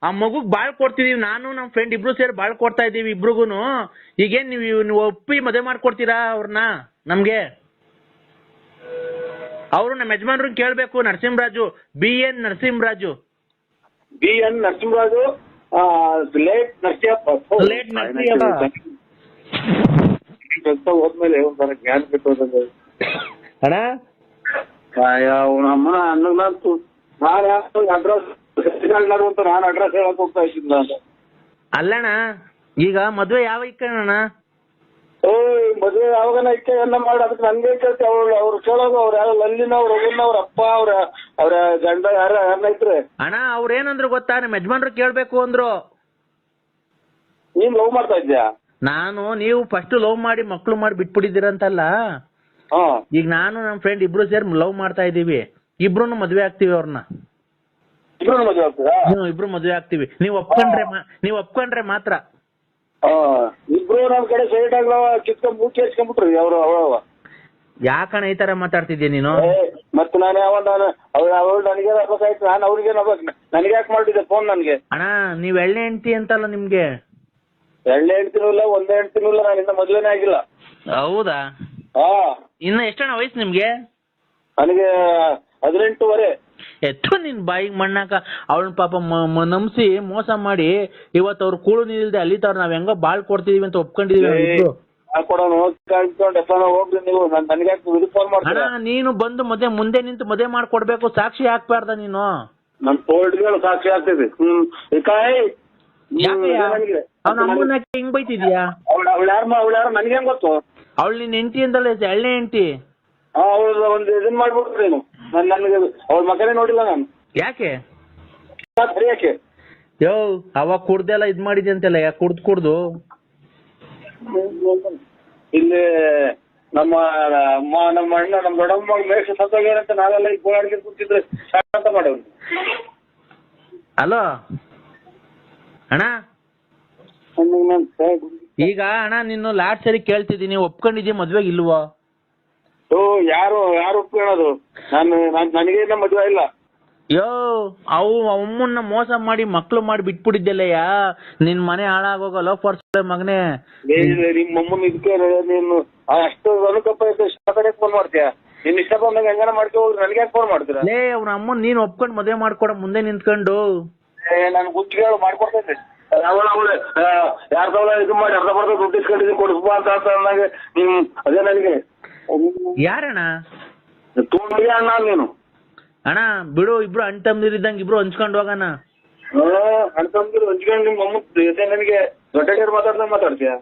ಆ ಮಗುಗ್ ಬಾಳ್ ಕೊಡ್ತಿದೀವಿ. ನಾನು ನಮ್ ಫ್ರೆಂಡ್ ಇಬ್ರು ಸೇರಿ ಬಾಳ್ ಕೊಡ್ತಾ ಇದೀವಿ ಇಬ್ರಿಗೂನು. ಈಗೇನ್ ನೀವು ಒಪ್ಪಿ ಮದುವೆ ಮಾಡ್ಕೊಡ್ತೀರಾ ಅವ್ರನ್ನ ನಮ್ಗೆ? ಅವರು ನಮ್ಮ ಯಜಮಾನ್ರು ಕೇಳ್ಬೇಕು. Narasimharaju, BN Narasimharaju, BN Narasimharaju, late Narasimhappa. Late Narasimhappa ಹೋದ್ಮೇಲೆ ಒಂಥರ ಜ್ಞಾನ ಬಿಟ್ಟು ಅಣ್ಣ. ನಮ್ಮನ ಅನ್ನಂತೂ ನಾನು ಅಡ್ರೆಸ್ ಅಂತ ನಾನು ಅಡ್ರೆಸ್ ಹೇಳಕ್ ಹೋಗ್ತಾ ಇದ್ದಿಲ್ಲ. ಅಲ್ಲಣ್ಣ, ಈಗ ಮದ್ವೆ ಯಾವ ಇಕ್ಕಣ್ಣ? ಮದುವೆ ಯಾವಾಗನ ಇಕ್ಕೆ ಎಲ್ಲ ಮಾಡಿ ಅದಕ್ಕೆ ನನ್ಗೆ ಕೇಳ್ತಿ. ಅವ್ರು ಕೇಳೋದು ಅವ್ರು ಯಾರು ಲಲ್ಲಿನ ಅವ್ರ ಅವ್ರ ಅಪ್ಪ ಅವ್ರ ಗಂಡ ಯಾರನ್ನ ಇದ್ರೆ. ಅಣ್ಣ ಅವ್ರೇನಂದ್ರು ಗೊತ್ತಾ, ನಮ್ಮ ಯಜಮಾನ್ರು ಕೇಳ್ಬೇಕು ಅಂದ್ರು. ನೀನ್ ಲವ್ ಮಾಡ್ತಾ ಇದ್ಯಾ? ನೀವು ಫಸ್ಟ್ ಲವ್ ಮಾಡಿ ಮಕ್ಳು ಮಾಡಿ ಬಿಟ್ಬಿಟ್ಟಿದ್ದೀರಂತಲ್ಲ, ಈಗ ನಾನು ನಮ್ಮ ಫ್ರೆಂಡ್ ಇಬ್ರು ಸೇರಿ ಲವ್ ಮಾಡ್ತಾ ಇದೀವಿ. ಇಬ್ರು ಮದ್ವೆ ಆಗ್ತೀವಿ ಅವ್ರನ್ನ. ಇಬ್ರು ಮದುವೆ ಆಗ್ತೀರಾ? ಇಬ್ರು ಮದ್ವೆ ಆಗ್ತೀವಿ. ನೀವು ಒಪ್ಕೊಂಡ್ರೆ ಮಾತ್ರ. ಇಬ್ರು ನಮ್ ಕಡೆ ಸೈಡ್ ಆಗ್ಲವ ಕಿತ್ಕೊಂಡ್ ಮೂಕಿ ಹಚ್ಕೊಂಡ್ಬಿಟ್ರಿ ಅವ್ರು. ಯಾಕಣ್ಣ ಈ ತರ ಮಾತಾಡ್ತಿದ್ಯಾ ನೀನು? ಮತ್ತೆ ನಾನು ಅವಳು ನನಗೆ ಆಗ್ಬೇಕಾಯ್ತು, ನಾನು ಅವ್ರಿಗೆ ನನಗೆ ಯಾಕೆ ಮಾಡಿದ್ದೆ ಫೋನ್ ನನ್ಗೆ? ಅಣ್ಣ ನೀವ್ ಎಳ್ಳೆ ಹೆಂಡತಿ ಅಂತಲ್ಲ ನಿಮ್ಗೆ? ಎಳ್ಳೆ ಹೆಂಡ್ತಿನೂ ಇಲ್ಲ, ಒಂದೇ ಹೆಂಡ್ತಿನೂ ಇಲ್ಲ, ನಾನು ಇನ್ನ ಮದ್ವೆನೇ ಆಗಿಲ್ಲ. ಹೌದಾ? ಇನ್ನ ಎಷ್ಟಣ್ಣ ವಯಸ್ಸು ನಿಮ್ಗೆ? ನನಗೆ 18 ಎತ್ತು ನಿನ್ ಬಾಯಿಗೆ ಮಣ್ಣಾಕ. ಅವಳ ಪಾಪ ನಂಬಿಸಿ ಮೋಸ ಮಾಡಿ ಇವತ್ತು ಅವ್ರು ಕೂಳು ನಿಲ್ದೆ ಅಲ್ಲಿತಾವ್ರ. ನಾವ್ ಹೆಂಗೋ ಬಾಳ್ ಕೊಡ್ತಿದೀವಿ ಅಂತ ಒಪ್ಕೊಂಡಿದೀವಿ. ಹೋಗ್ರಿ ನೀವು, ನನಗೆ ಫೋನ್ ಮಾಡ್ತೀನಿ. ಅಣ್ಣ ನೀನು ಬಂದು ಮುಂದೆ ನಿಂತು ಮದುವೆ ಮಾಡ್ಕೊಡ್ಬೇಕು, ಸಾಕ್ಷಿ ಹಾಕ್ಬಾರ್ದ ನೀನು? ನನ್ ಕೋಲ್ಡ್ಗಳು ಸಾಕ್ಷಿ ಆಗ್ತಿದೆ. ಅವ್ನ ಅಮ್ಮನ ಹಿಂಗ್ ಬೈತಿದ್ಯಾ? ಅವಳು ಯಾರು ನನ್ಗೆ ಹೆಂಗ್ ಗೊತ್ತು? ಅವಳು ನಿನ್ ಹೆಂಡತಿ ಅಂತಲ್ಲ, ಎಳ್ಳೆ ಹೆಂಡತಿ. ಅವ್ಳು ಒಂದು ಇದನ್ ಮಾಡ್ಬಿಟ್ರಿ ನೀವು. ನನಗೆ ಅವಳ ಮಗನೇ ನೋಡಿಲ್ಲ ನಾನು. ಯಾಕೆ? ಯಾಕೆ ಅವಾಗ ಕುಡ್ದೆಲ್ಲ ಇದ್ ಮಾಡಿದ್ಯ ಅಂತೆಲ್ಲ, ಯಾಕೆ ಕುಡ್ದು ಇಲ್ಲಿ ನಮ್ಮ ಅಣ್ಣ ನಮ್ಮ ದೊಡ್ಡಮ್ಮ ಮೇಷ ಸತ್ತೋಗ್ಯಾರಂತ ನಾವೆಲ್ಲ ಈಗ ಗೋಳಾಡಿಗೆ ಕೂತಿದ್ರೆ ಅಂತ ಮಾಡವ್. ಹಲೋ ಅಣ್ಣ, ಈಗ ಅಣ್ಣ ನಿನ್ನ ಲಾಸ್ಟ್ ಸರಿ ಕೇಳ್ತಿದ್ದೀನಿ, ಒಪ್ಕೊಂಡಿದ್ಯಾ ಮದ್ವೆಗೆ ಇಲ್ವೋ? ಯಾರು ಒಪ್ಕೊಳ್ಳೋದು? ನನಗೆ ಮದುವೆ ಇಲ್ಲ. ಅಮ್ಮನ್ನ ಮೋಸ ಮಾಡಿ ಮಕ್ಳು ಮಾಡಿ ಬಿಟ್ಬಿಟ್ಟಿದ್ದೆಲ್ಲಯ್ಯ, ನಿನ್ ಮನೆ ಹಾಳಾಗೋಗ ಲೋಫರ್ಸ್ ಮಗನೇ. ನಿಮ್ಮ ಅಮ್ಮನ ಇದಕ್ಕೆ ನೀನು ಅಷ್ಟು ಅನುಕಂಪ ಇಷ್ಟ ಫೋನ್ ಮಾಡ್ತೀಯ? ನಿನ್ ಇಷ್ಟ ಬಂದಾಗ ಹೆಂಗಾರ ಮಾಡ್ಕೊ ಹೋಗ್ರಿ, ನನಗೆ ಯಾಕೆ ಫೋನ್ ಮಾಡ್ತೀರಾ? ಅವ್ನ ಅಮ್ಮನ್ ನೀನ್ ಒಪ್ಕೊಂಡು ಮದುವೆ ಮಾಡ್ಕೊಡ ಮುಂದೆ ನಿಂತ್ಕೊಂಡು. ನಾನು ಗುತ್ತಿಗೆ ಮಾಡ್ಕೊಡ್ತೈತೆ. ಯಾರ್ದವಳ ಇದು ಮಾಡಿ ಅರ್ಧ ಬರ್ಧ ದುಡ್ಡು ಇಸ್ಕೊಂಡಿದ್ದೀನಿ ಕೊಡಿಸ್ಬಾ ಅಂತ ಅಂದಾಗ ಅದೇ ನನಗೆ ಯಾರಣ್ಣ? ತುಂಬಿ ಅಣ್ಣ ನೀನು. ಅಣ್ಣ ಬಿಡು, ಇಬ್ರು ಅಣ್ಣ ತಮ್ಮದಿರಿದ್ದಂಗೆ ಇಬ್ರು ಹಂಚ್ಕೊಂಡು ಹೋಗೋಣ. ಅಣ್ಣ ತಮ್ಮದಿರು ಹಂಚ್ಕೊಂಡು ನಿಮ್ಮ ಅಮ್ಮ ನನಗೆ ದೊಡ್ಡ ಮಾತಾಡ್ತೀಯ?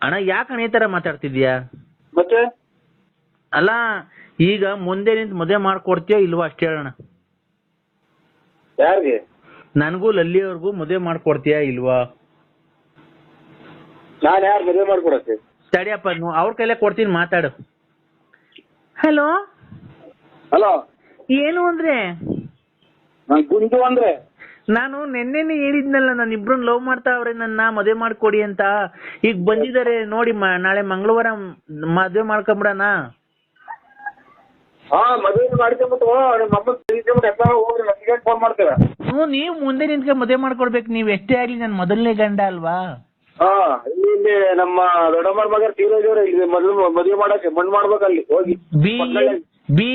ಅಣ್ಣ ಯಾಕಣ್ಣ ಈ ತರ ಮಾತಾಡ್ತಿದ್ಯಾ? ಮತ್ತೆ ಅಲ್ಲ ಈಗ ಮುಂದೆ ನಿಂತು ಮದುವೆ ಮಾಡ್ಕೊಡ್ತೀಯೋ ಇಲ್ವಾ ಅಷ್ಟೇ ಹೇಳೋಣ. ಯಾರಿಗೆ? ನನಗೂ ಲಲ್ಲಿ ಅವ್ರಿಗೂ ಮದುವೆ ಮಾಡ್ಕೊಡ್ತೀಯಾ ಇಲ್ವಾ? ನಾನು ಯಾರು ಮದುವೆ ಮಾಡ್ಕೊಡತ್ತೆ? ತಡಿಯಪ್ಪ, ಅವ್ರ ಕೈಲೇ ಕೊಡ್ತೀನಿ, ಮಾತಾಡು. ಹಲೋ ಹಲೋ, ಏನು ಅಂದ್ರೆ? ಗುಂಡು ಅಂದ್ರೆ ನಾನು ನೆನ್ನೆನೆ ಹೇಳಿದ್ನಲ್ಲ, ನಾನು ಇಬ್ರನ್ನ ಲವ್ ಮಾಡ್ತಾವ್ರೆ, ನನ್ನ ಮದುವೆ ಮಾಡ್ಕೊಡಿ ಅಂತ. ಈಗ ಬಂದಿದ್ದಾರೆ ನೋಡಿ, ನಾಳೆ ಮಂಗಳವಾರ ಮದುವೆ ಮಾಡ್ಕೊಂಬಿಡಣ. ಮದುವೆ ಮಾಡ್ಕೊಂಬಿಟ್ಟು ಹೋಗ್ರಿ, ನನಗೆ ಫೋನ್ ಮಾಡ್ತೀರಾ? ನೀವು ಮುಂದೆ ನಿಂತ್ಕೊಂಡು ಮದುವೆ ಮಾಡ್ಕೊಡ್ಬೇಕು. ನೀವ್ ಎಷ್ಟೇ ಆಗ್ಲಿ ನನ್ನ ಮೊದಲನೇ ಗಂಡ ಅಲ್ವಾ? ಹಾ ಇಲ್ಲಿ ನಮ್ಮ ದೊಡ್ಡಮ್ಮರ ಮಗ ತೀರೋಜವ್ರೆ ಇಲ್ಲಿ ಮೊದಲು ಮದುವೆ ಮಾಡಕ್ಕೆ ಮಣ್ಣು ಮಾಡ್ಬೇಕಲ್ಲಿ ಹೋಗಿ ಬಿ